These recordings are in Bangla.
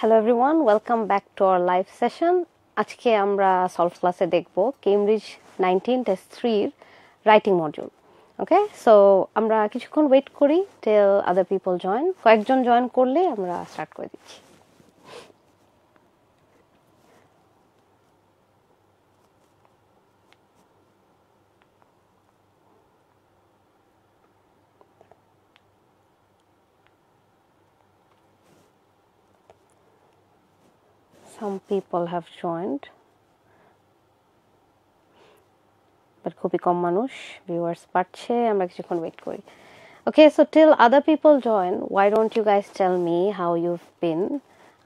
Hello everyone, welcome back to our live session. আজকে আমরা সলভ ক্লাসে দেখব কেমব্রিজ 19 টেস্ট 3 এর রাইটিং মডিউল। ওকে, সো আমরা কিছুক্ষণ ওয়েট করি টিল আদার পিপল জয়েন। কয়েকজন জয়েন করলে আমরা স্টার্ট করে দিচ্ছি। Some people have joined, but খুবই কম মানুষ ভিউয়ার্স পাচ্ছে, আমরা কিছুক্ষণ ওয়েট করি। Okay, so till other people join, why don't you guys tell me how you've been?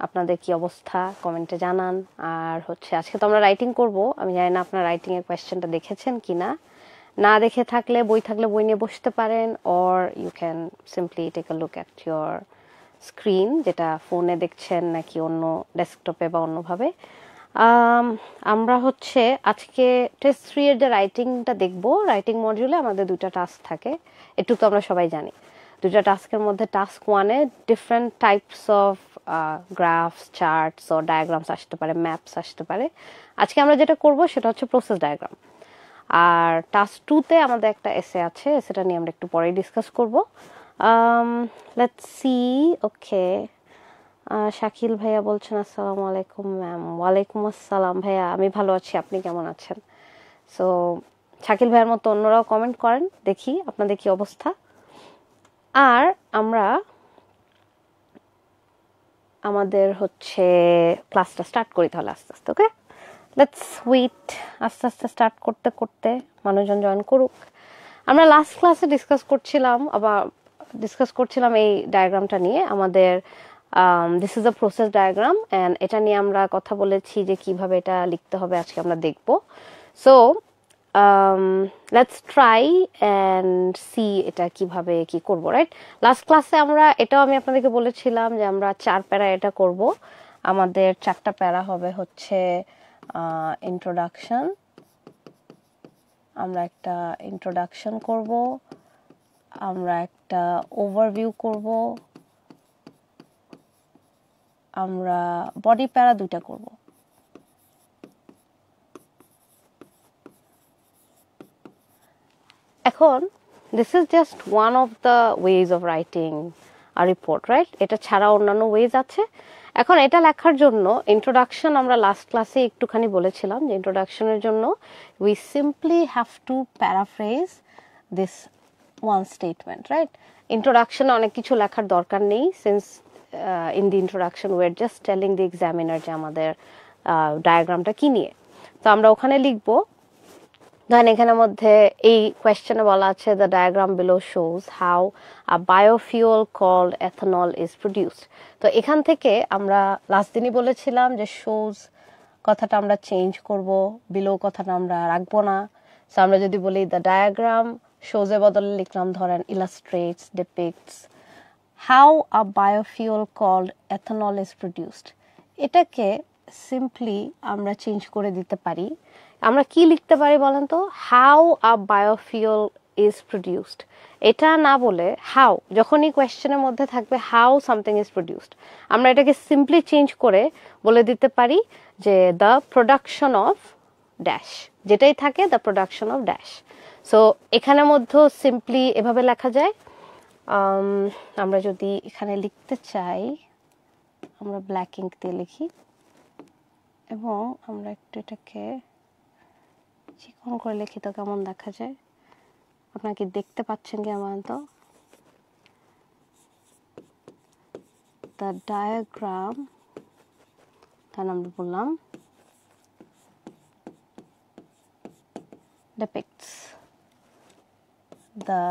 আপনাদের কি অবস্থা কমেন্টে জানান। আর হচ্ছে আজকে তো আমরা রাইটিং করব, আমি জানি না আপনারা রাইটিং এর কোয়েশ্চেনটা দেখেছেন কিনা। না দেখে থাকলে বই থাকলে বই নিয়ে বসতে পারেন, or you can simply take a look at your screen, যেটা ফোনে দেখছেন নাকি অন্য ডেস্কটপে বা অন্যভাবে। আমরা হচ্ছে আজকে টেস্ট 3 এর যে রাইটিংটা দেখব, রাইটিং মডিউলে আমাদের দুইটা টাস্ক থাকে, এটুকু তো আমরা সবাই জানি। দুইটা টাস্কের মধ্যে টাস্ক 1 এ different types of graphs, charts ও ডায়াগ্রামস আসতে পারে, ম্যাপস আসতে পারে। আজকে আমরা যেটা করব সেটা হচ্ছে প্রসেস ডায়াগ্রাম। আর টাস্ক 2 তে আমাদের একটা এসে আছে, এসেটা নিয়ে আমরা একটু পরেই ডিসকাস করব। Let's see. Okay. শাকিল ভাইয়া বলছেন আসসালামু আলাইকুম ম্যাম। ওয়ালাইকুম আসসালাম ভাইয়া, আমি ভালো আছি, আপনি কেমন আছেন? সো শাকিল ভাইয়ের মতো অন্যরাও কমেন্ট করেন, দেখি আপনাদের কি অবস্থা। আর আমরা আমাদের হচ্ছে ক্লাসটা স্টার্ট করি তাহলে আস্তে আস্তে। ওকে, লেটস ওয়েট। আস্তে আস্তে স্টার্ট করতে করতে মানুষজন জয়েন করুক। আমরা লাস্ট ক্লাসে ডিসকাস করছিলাম এই ডায়াগ্রামটা নিয়ে। আমাদের this is a process diagram and এটা নিয়ে আমরা কথা বলেছি যে কিভাবে এটা লিখতে হবে, আজকে আমরা দেখব। So let's try and see এটা কিভাবে কি করব, রাইট? লাস্ট ক্লাসে এটাও আমি আপনাদেরকে বলেছিলাম যে আমরা 4 প্যারা এটা করব। আমাদের 4টা প্যারা হবে হচ্ছে ইন্ট্রোডাকশন, আমরা একটা ইন্ট্রোডাকশন করব, আমরা একটা ওভারভিউ করব, আমরা বডি প্যারা 2টা করব। এখন this is just one of the ways of writing a report, right? এটা ছাড়া অন্যান্য ওয়েজ আছে। এখন এটা লেখার জন্য ইন্ট্রোডাকশন আমরা লাস্ট ক্লাসে একটুখানি বলেছিলাম যে ইন্ট্রোডাকশনের জন্য we simply have to paraphrase this one statement, right? ইন্ট্রোডাকশনে অনেক কিছু লেখার দরকার নেই, since in the introduction we are just telling the examiner যে আমাদের ডায়াগ্রামটা কি নিয়ে। তো আমরা ওখানে লিখবো, ধরেন এখানের মধ্যে এই কোয়েশ্চেনে বলা আছে the diagram below shows how a biofuel called ethanol is produced. তো এখান থেকে আমরা লাস্ট দিনই বলেছিলাম যে শোজ কথাটা আমরা চেঞ্জ করব, বিলো কথাটা আমরা রাখবো না। সো আমরা যদি বলি দ্য ডায়াগ্রাম শোজের বদলে লিখলাম ধরেন illustrates, depicts how a biofuel called ethanol is produced. এটাকে সিম্পলি আমরা চেঞ্জ করে দিতে পারি। আমরা কি লিখতে পারি বলেন তো? How a biofuel is produced. এটা না বলে হাউ, যখনই কোয়েশ্চেনের মধ্যে থাকবে হাউ সামথিং ইজ প্রডিউসড, আমরা এটাকে সিম্পলি চেঞ্জ করে বলে দিতে পারি যে দ্য প্রোডাকশন অফ ড্যাশ, যেটাই থাকে the production of dash. So এখানের মধ্যেও সিম্পলি এভাবে লেখা যায়। আমরা যদি এখানে লিখতে চাই, আমরা ব্ল্যাক ইঙ্ক দিয়ে লিখি এবং আমরা একটু এটাকে চিকন করে লিখি, তো কেমন দেখা যায়? আপনারা কি দেখতে পাচ্ছেন কি আমার? তো দ্য ডায়াগ্রাম, তাহলে আমরা বললাম depicts the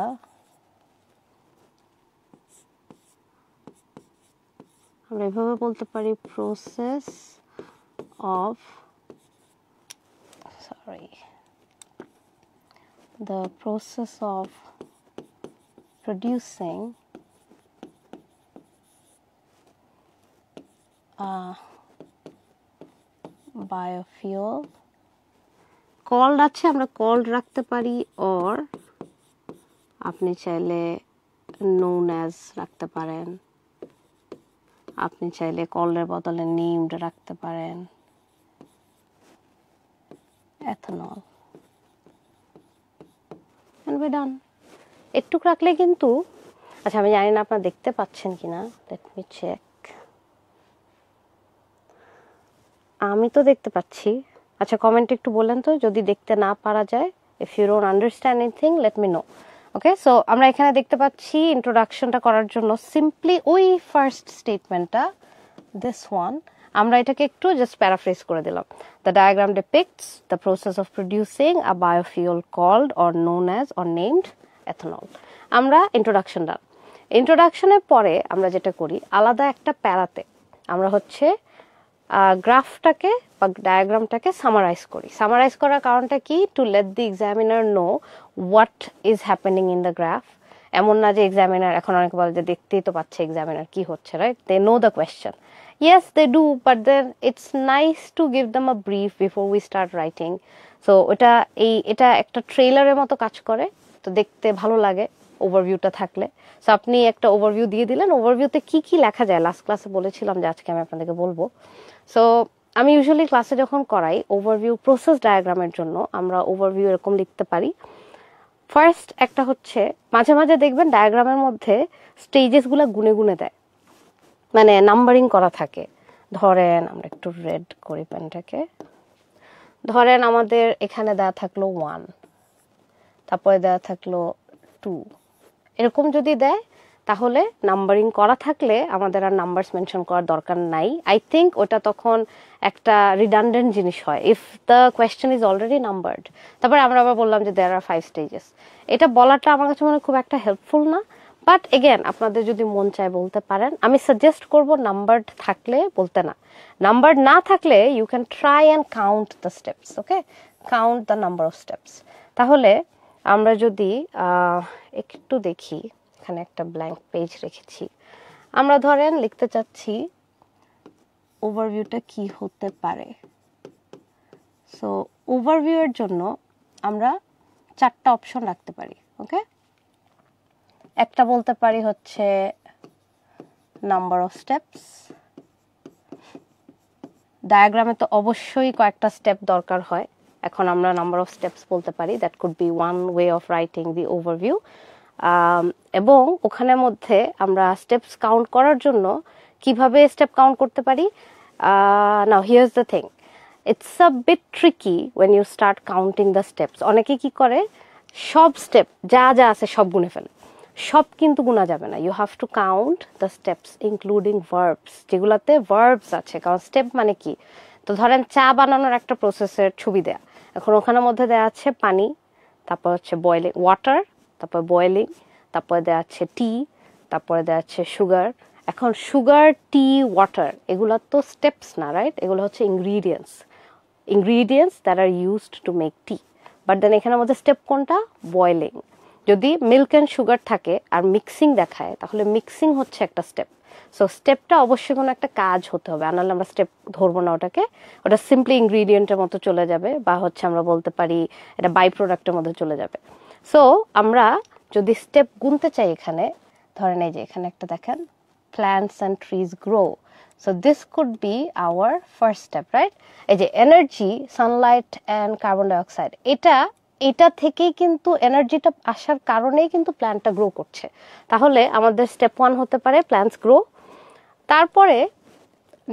আমরা এভাবে বলতে পারি process of the process of producing a biofuel called আছে, আমরা কল্ড রাখতে পারি, or আপনি চাইলে known as রাখতে পারেন, আপনি চাইলে কলের বদলে নেমড রাখতে পারেন, ethanol, and we're done. একটু রাখলে কিন্তু, আচ্ছা আমি জানি না আপনারা দেখতে পাচ্ছেন কিনা, let me check. আমি তো দেখতে পাচ্ছি। আচ্ছা কমেন্ট একটু বলেন তো যদি দেখতে না পারা যায়, if you don't understand anything let me know. Okay, so আমরা এখানে দেখতে পাচ্ছি ইন্ট্রোডাকশনটা করার জন্য সিম্পলি ওই ফার্স্ট স্টেটমেন্টটা, this one, আমরা এটাকে একটু জাস্ট প্যারাফ্রেজ করে দিলাম। The diagram depicts the process of producing a biofuel called or known as or named ethanol. আমরা ইন্ট্রোডাকশনটা, ইন্ট্রোডাকশনের পরে আমরা যেটা করি আলাদা একটা প্যারাতে আমরা হচ্ছে গ্রাফটাকে বা ডায়াগ্রামটাকে সামারাইজ করি। সামারাইজ করার কারণটা কি, to let the examiner know what is happening in the graph. এমন না যে এক্সামিনার, এখন অনেক বলে যে দেখতেই তো পাচ্ছে এক্সামিনার কি হচ্ছে, right? They know the question, yes they do, but then it's nice to give them a brief before we start writing. So এটা একটা ট্রেলারের মতো কাজ করে, তো দেখতে ভালো লাগে ওভারভিউটা থাকলে। সো আপনি একটা ওভারভিউ দিয়ে দিলেন, ওভারভিউতে কি কি লেখা যায় লাস্ট ক্লাসে বলেছিলাম যে আজকে আমি আপনাদেরকে বলবো। সো আমি ইউজুয়ালি ক্লাসে যখন করাই ওভারভিউ প্রসেস ডায়াগ্রামের জন্য আমরা ওভারভিউ এরকম লিখতে পারি। ফার্স্ট একটা হচ্ছে, মাঝে মাঝে দেখবেন ডায়াগ্রামের মধ্যে স্টেজেসগুলো গুনে গুনে দেয়, মানে নাম্বারিং করা থাকে। ধরেন আমরা একটু রেড করি পেনটাকে, ধরেন আমাদের এখানে দেওয়া থাকলো 1, তারপরে দেওয়া থাকলো 2, এরকম যদি দেয় তাহলে নাম্বারিং করা থাকলে আমাদের আর নাম্বারস মেনশন করার দরকার নাই। আই থিঙ্ক ওটা তখন একটা রিডান্ডেন্ট জিনিস হয় if the question is already numbered. তারপরে আমরা আবার বললাম যে দেয়ার আর 5 স্টেজেস। এটা বলাটা আমার কাছে মনে খুব একটা হেল্পফুল না, বাট এগেন আপনাদের যদি মন চায় বলতে পারেন। আমি সাজেস্ট করব নাম্বারড থাকলে বলতে না, নাম্বারড না থাকলে you can try and count the steps, okay, count the number of steps. তাহলে আমরা যদি একটু দেখি, এখানে একটা ব্ল্যাঙ্ক পেজ রেখেছি, আমরা ধরেন লিখতে চাচ্ছি ওভারভিউটা কি হতে পারে। সো ওভারভিউ এর জন্য আমরা 4টা অপশন রাখতে পারি, ওকে। একটা বলতে পারি হচ্ছে নাম্বার অফ স্টেপস। ডায়াগ্রামে তো অবশ্যই কয়েকটা স্টেপ দরকার হয়, এখন আমরা নাম্বার অফ স্টেপস বলতে পারি, that could be one way of writing the overview. এবং ওখানের মধ্যে আমরা স্টেপস কাউন্ট করার জন্য কিভাবে স্টেপ কাউন্ট করতে পারি, now here's the thing, it's a bit tricky when you start counting the steps. অনেকে কি করে সব স্টেপ যা যা আছে সব গুনে ফেলে, সব কিন্তু গুনা যাবে না। You have to count the steps including verbs, যেগুলাতে ভার্বস আছে, কারণ স্টেপ মানে কি, তো ধরেন চা বানানোর একটা প্রসেসের ছবি দেয়া, এখন ওখানের মধ্যে দেওয়া আছে পানি, তারপর হচ্ছে বয়েলিং ওয়াটার, তারপর বয়েলিং, তারপরে দেওয়া আছে টি, তারপরে দেওয়া আছে সুগার। এখন সুগার, টি, ওয়াটার এগুলো তো স্টেপস না, রাইট? এগুলো হচ্ছে ingredients that are used to make tea. But then এখানের মধ্যে স্টেপ কোনটা? বয়েলিং। যদি মিল্ক অ্যান্ড সুগার থাকে আর মিক্সিং দেখায় তাহলে মিক্সিং হচ্ছে একটা স্টেপ। সো স্টেপটা অবশ্যই কোনো একটা কাজ হতে হবে, আনালে আমরা স্টেপ ধরবো না ওটাকে, ওটা সিম্পলি ইনগ্রিডিয়েন্টের মতো চলে যাবে, বা হচ্ছে আমরা বলতে পারি এটা বাই প্রোডাক্টের মধ্যে চলে যাবে। সো আমরা যদি স্টেপ গুনতে চাই, এখানে ধরেন এই যে এখানে একটা দেখেন, plants and trees grow, so this could be our first step, right? এই যে energy, Sunlight and carbon dioxide, এটা থেকেই কিন্তু এনার্জিটা আসার কারণেই কিন্তু প্ল্যান্টটা গ্রো করছে। তাহলে আমাদের স্টেপ 1 হতে পারে প্ল্যান্টস গ্রো। তারপরে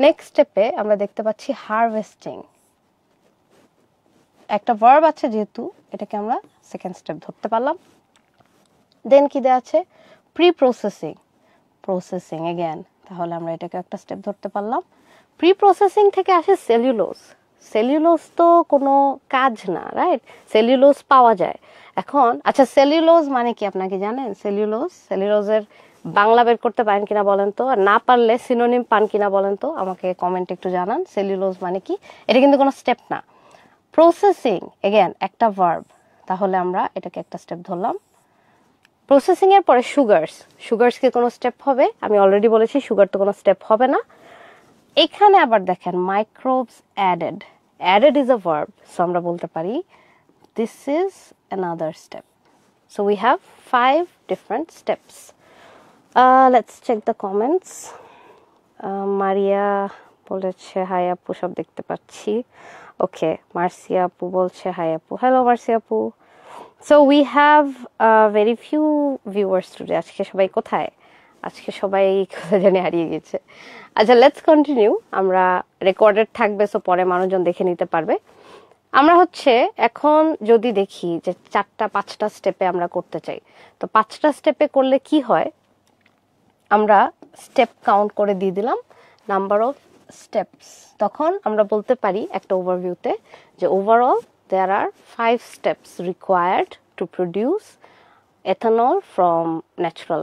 নেক্সট স্টেপে আমরা দেখতে পাচ্ছি হারভেস্টিং, একটা ভার্ব আছে যেহেতু এটাকে আমরা সেকেন্ড স্টেপ ধরতে পারলাম। দেন কি দেওয়া আছে? প্রি প্রসেসিং এগেন, তাহলে আমরা এটাকে একটা স্টেপ ধরতে পারলাম। প্রি প্রসেসিং থেকে আসে সেলুলোজ তো কোনো কাজ না, রাইট? সেলুলোজ পাওয়া যায় এখন। আচ্ছা সেলুলোজ মানে কি আপনাকে জানেন? সেলুলোজের বাংলা বের করতে পারেন কিনা বলেন তো, আর না পারলে সিনোনিম পান কিনা বলেন তো, আমাকে কমেন্টে একটু জানান সেলুলোজ মানে কি। এটা কিন্তু কোনো স্টেপ না। প্রসেসিং এগেন একটা ভার্ব, তাহলে আমরা এটাকে একটা স্টেপ ধরলাম। প্রসেসিং এর পরে সুগারস কি কোনো স্টেপ হবে? আমি অলরেডি বলেছি সুগার তো কোনো স্টেপ হবে না। এখানে আবার দেখেন microbes added is a verb, so আমরা বলতে পারি this is another step. So we have 5 different steps. Let's check the comments. মারিয়া বলেছে হাই আপু, সব দেখতে পাচ্ছি। ওকে, মার্সিয়া আপু বলছে হাই আপু। হ্যালো মার্সিয়া আপু। So we have very few viewers today. আজকে সবাই কোথায়? আজকে সবাই কোথায় জানি হারিয়ে গেছে। আচ্ছা, লেটস কন্টিনিউ। আমরা রেকর্ডেড থাকবে, সো পরে মানুষজন দেখে নিতে পারবে। আমরা হচ্ছে এখন যদি দেখি যে 4-5টা স্টেপে আমরা করতে চাই, তো 5টা স্টেপে করলে কি হয়, আমরা স্টেপ কাউন্ট করে দিয়ে দিলাম নাম্বার অফ স্টেপস। তখন আমরা বলতে পারি একটা ওভারভিউতে যে overall there are 5 steps required to produce ethanol from natural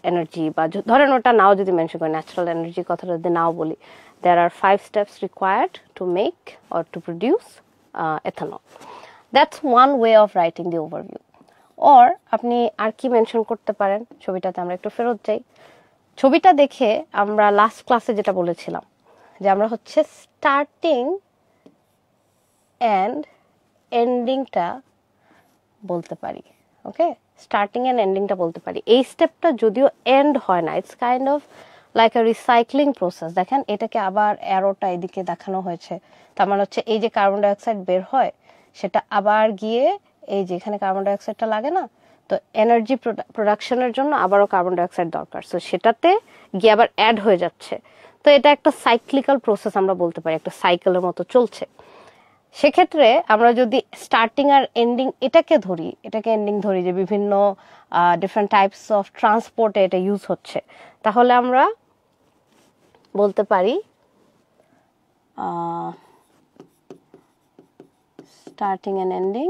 energy, বা ধরেন ওটা নাও যদি মেনশন করি, ন্যাচারাল এনার্জি কথাটা যদি নাও বলি, দেয়ার are 5 steps required to make or to produce ethanol. That's one way of writing the overview. Or আপনি আর কি মেনশন করতে পারেন, ছবিটাতে আমরা একটু ফেরত যাই। ছবিটা দেখে আমরা লাস্ট ক্লাসে যেটা বলেছিলাম যে আমরা হচ্ছে স্টার্টিং অ্যান্ড এন্ডিংটা বলতে পারি। ওকে, স্টার্টিং অ্যান্ড এন্ডিংটা বলতে পারি। এই স্টেপটা যদিও এন্ড হয় না, it's kind of like a recycling process. দেখেন এটাকে আবার অ্যারোটা এদিকে দেখানো হয়েছে, তার মানে হচ্ছে এই যে কার্বন ডাইঅক্সাইড বের হয় সেটা আবার গিয়ে এই যে এখানে কার্বন ডাইঅক্সাইডটা লাগে না, তো এনার্জি প্রোডাকশনের জন্য আবারও কার্বন ডাইঅক্সাইড দরকার, সো সেটাতে গিয়ে আবার অ্যাড হয়ে যাচ্ছে। তো এটা একটা সাইক্লিক্যাল প্রসেস আমরা বলতে পারি, একটা সাইকেলের মতো চলছে। সেক্ষেত্রে আমরা যদি স্টার্টিং আর এন্ডিং এটাকে এন্ডিং ধরি যে বিভিন্ন ডিফারেন্ট টাইপস অফ ট্রান্সপোর্টে এটা ইউজ হচ্ছে, তাহলে আমরা বলতে পারি স্টার্টিং অ্যান্ড এন্ডিং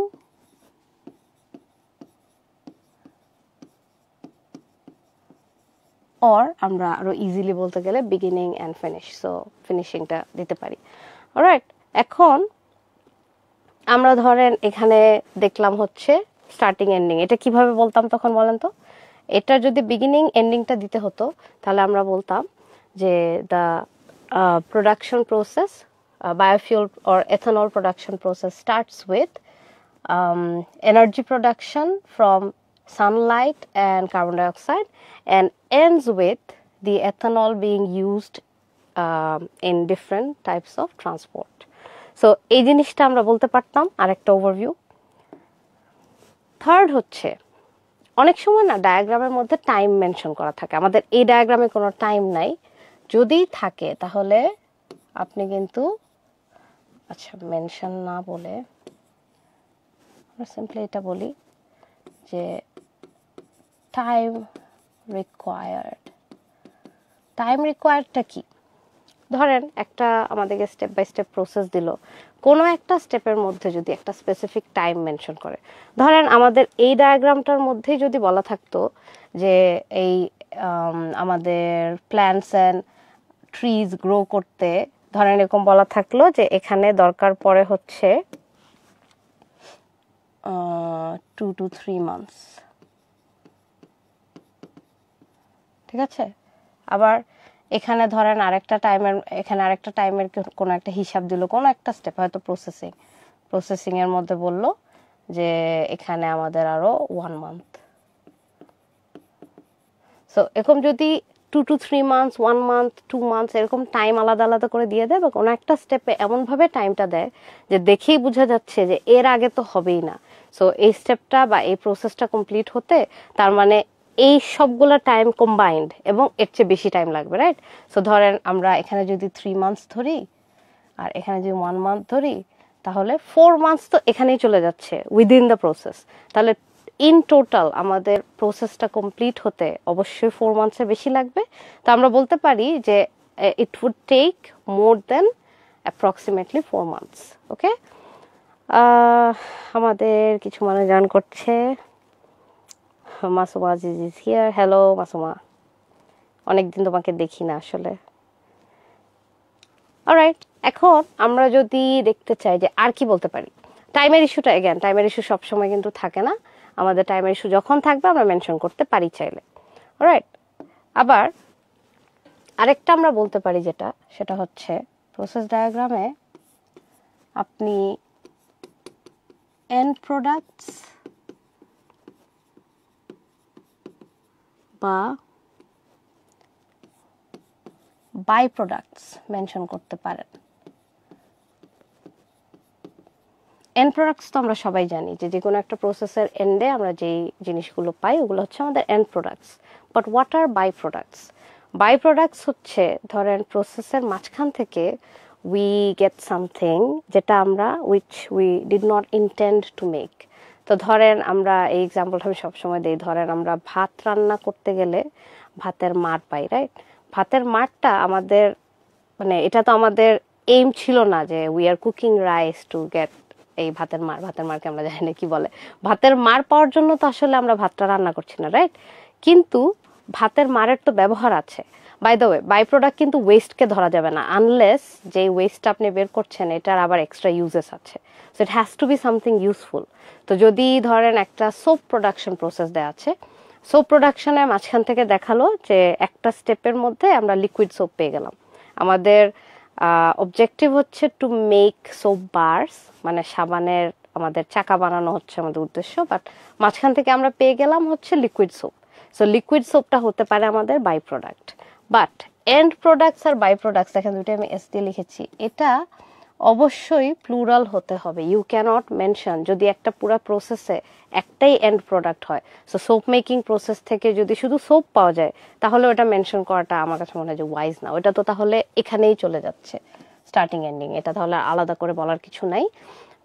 অর আমরা আরো ইজিলি বলতে গেলে বিগিনিং অ্যান্ড ফিনিশ, সো ফিনিশিংটা দিতে পারি। অলরাইট, এখন আমরা ধরেন এখানে দেখলাম হচ্ছে স্টার্টিং এন্ডিং, এটা কিভাবে বলতাম তখন বলেন তো? এটা যদি বিগিনিং এন্ডিংটা দিতে হতো তাহলে আমরা বলতাম যে the production process, biofuel or ethanol production process starts with energy production from sunlight and carbon dioxide and ends with the ethanol being used in different types of transport. So এই জিনিসটা আমরা বলতে পারতাম আরেকটা ওভারভিউ। থার্ড হচ্ছে অনেক সময় না ডায়াগ্রামের মধ্যে টাইম মেনশন করা থাকে, আমাদের এই ডায়াগ্রামে কোনো টাইম নাই, যদি থাকে তাহলে আপনি কিন্তু আচ্ছা মেনশন না বলে আমরা সিম্পলি এটা বলি যে টাইম রিকোয়ার্ডটা কি? ধরেন একটা আমাদেরকে স্টেপ বাই স্টেপ প্রসেস দিল, কোনো একটা স্টেপের মধ্যে যদি একটা স্পেসিফিক টাইম মেনশন করে, ধরেন আমাদের এই ডায়াগ্রামটার মধ্যেই যদি বলা থাকতো যে এই আমাদের প্ল্যান্টস অ্যান্ড ট্রিজ গ্রো করতে, ধরেন এরকম বলা থাকলো যে এখানে দরকার পড়ে হচ্ছে 2 to 3 months, ঠিক আছে? আবার এখানে ধরেন আরেকটা টাইমের কোনো একটা হিসাব দিল, কোনো একটা স্টেপ হয়তো প্রসেসিং এর মধ্যে বলল যে এখানে আমাদের আরো 1 month। সো এরকম যদি 2 to 3 months, 1 month, 2 months এরকম টাইম আলাদা আলাদা করে দিয়ে দেয়, বা কোনো একটা স্টেপে এমনভাবে টাইমটা দেয় যে দেখেই বোঝা যাচ্ছে যে এর আগে তো হবেই না, সো এই স্টেপটা বা এই প্রসেসটা কমপ্লিট হতে তার মানে এই সবগুলো টাইম কম্বাইন্ড এবং এর চেয়ে বেশি টাইম লাগবে, রাইট? সো ধরেন আমরা এখানে যদি 3 months ধরি আর এখানে যদি 1 month ধরি, তাহলে 4 months তো এখানেই চলে যাচ্ছে উইদিন দ্য প্রসেস। তাহলে ইন টোটাল আমাদের প্রসেসটা কমপ্লিট হতে অবশ্যই 4 months-এর বেশি লাগবে। তো আমরা বলতে পারি যে it would take more than approximately 4 months। Okay, আমাদের কিছু মানুষ জয়েন করছে। Masuma Aziz is here. Hello Masuma, অনেকদিন তোমাকে দেখি না আসলে। অলরাইট, এখন আমরা যদি দেখতে চাই যে আর কি বলতে পারি, টাইমের ইস্যুটা টাইমের ইস্যু সবসময় কিন্তু থাকে না, আমাদের টাইমের ইস্যু যখন থাকবে আমরা মেনশন করতে পারি চাইলে। অলরাইট, আবার আরেকটা আমরা বলতে পারি সেটা হচ্ছে প্রসেস ডায়াগ্রামে আপনি এন্ড প্রোডাক্টস বা বাই প্রোডাক্টস মেনশন করতে পারেন। এন্ড প্রোডাক্টস তো আমরা সবাই জানি যে কোনো একটা প্রসেসের এন্ডে আমরা যেই জিনিসগুলো পাই ওগুলো হচ্ছে আমাদের end products. But what are by products? By products হচ্ছে ধরেন প্রসেসের মাঝখান থেকে উই গেট সামথিং যেটা আমরা we did not intend to make. তো ধরেন আমরা এই এক্সাম্পলটা আমি সবসময় দিই, ধরেন আমরা ভাত রান্না করতে গেলে ভাতের মাড় পাই, রাইট? ভাতের মাড়টা আমাদের মানে এটা তো আমাদের এইম ছিল না যে we are cooking rice to get এই ভাতের মারকে আমরা জানি না কি বলে, ভাতের মার পাওয়ার জন্য তো আসলে আমরা ভাতটা রান্না করছি না, রাইট? কিন্তু ভাতের মারের তো ব্যবহার আছে। By the way, by product কিন্তু ওয়েস্টকে ধরা যাবে না আনলেস যে ওয়েস্টটা আপনি বের করছেন এটার আবার এক্সট্রা ইউজেস আছে। So it has to be something useful. তো যদি ধরেন একটা সোপ প্রোডাকশন প্রসেস দেওয়া আছে, সোপ প্রোডাকশনের মাঝখান থেকে দেখালো যে একটা স্টেপের মধ্যে আমরা লিকুইড সোপ পেয়ে গেলাম, আমাদের অবজেক্টিভ হচ্ছে টু মেক সোপ বার্স, মানে সাবানের আমাদের চাকা বানানো হচ্ছে আমাদের উদ্দেশ্য, বাট মাঝখান থেকে আমরা পেয়ে গেলাম হচ্ছে লিকুইড সোপ। সো লিকুইড সোপটা হতে পারে আমাদের by product. But end products আর বাই প্রোডাক্টস, দেখেন দুইটা আমি এস দিয়ে লিখেছি, এটা অবশ্যই প্লুরাল হতে হবে। ইউ ক্যানট মেনশন যদি একটা পুরো প্রসেসে একটাই এন্ড প্রোডাক্ট হয়, সো সোপ মেকিং প্রসেস থেকে যদি শুধু সোপ পাওয়া যায় তাহলে ওটা মেনশন করাটা আমার কাছে মনে হয় যে ওয়াইজ না। ওটা তো তাহলে এখানেই চলে যাচ্ছে স্টার্টিং এন্ডিং, এটা তাহলে আলাদা করে বলার কিছু নাই।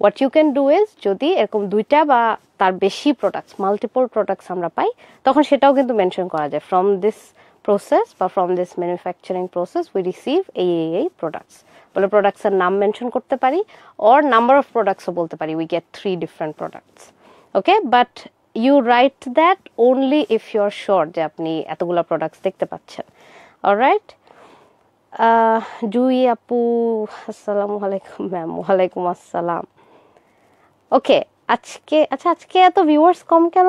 What you can do is যদি এরকম দুইটা বা তার বেশি প্রোডাক্টস, মাল্টিপল প্রোডাক্টস আমরা পাই তখন সেটাও কিন্তু মেনশন করা যায়, ফ্রম দিস প্রসেস বা from this manufacturing process we receive এই প্রোডাক্টস বলে প্রোডাক্টসের নাম মেনশন করতে পারি, অর নাম্বার অফ প্রোডাক্টসও বলতে পারি, we get 3 different products. Okay, but you write that only if you are sure যে আপনি এতগুলো প্রোডাক্টস দেখতে পাচ্ছেন। অলরাইট, জুই আপু আসসালামু আলাইকুম ম্যাম। ওয়ালাইকুম আসসালাম। ওকে, আজকে এত ভিউয়ার্স কম কেন?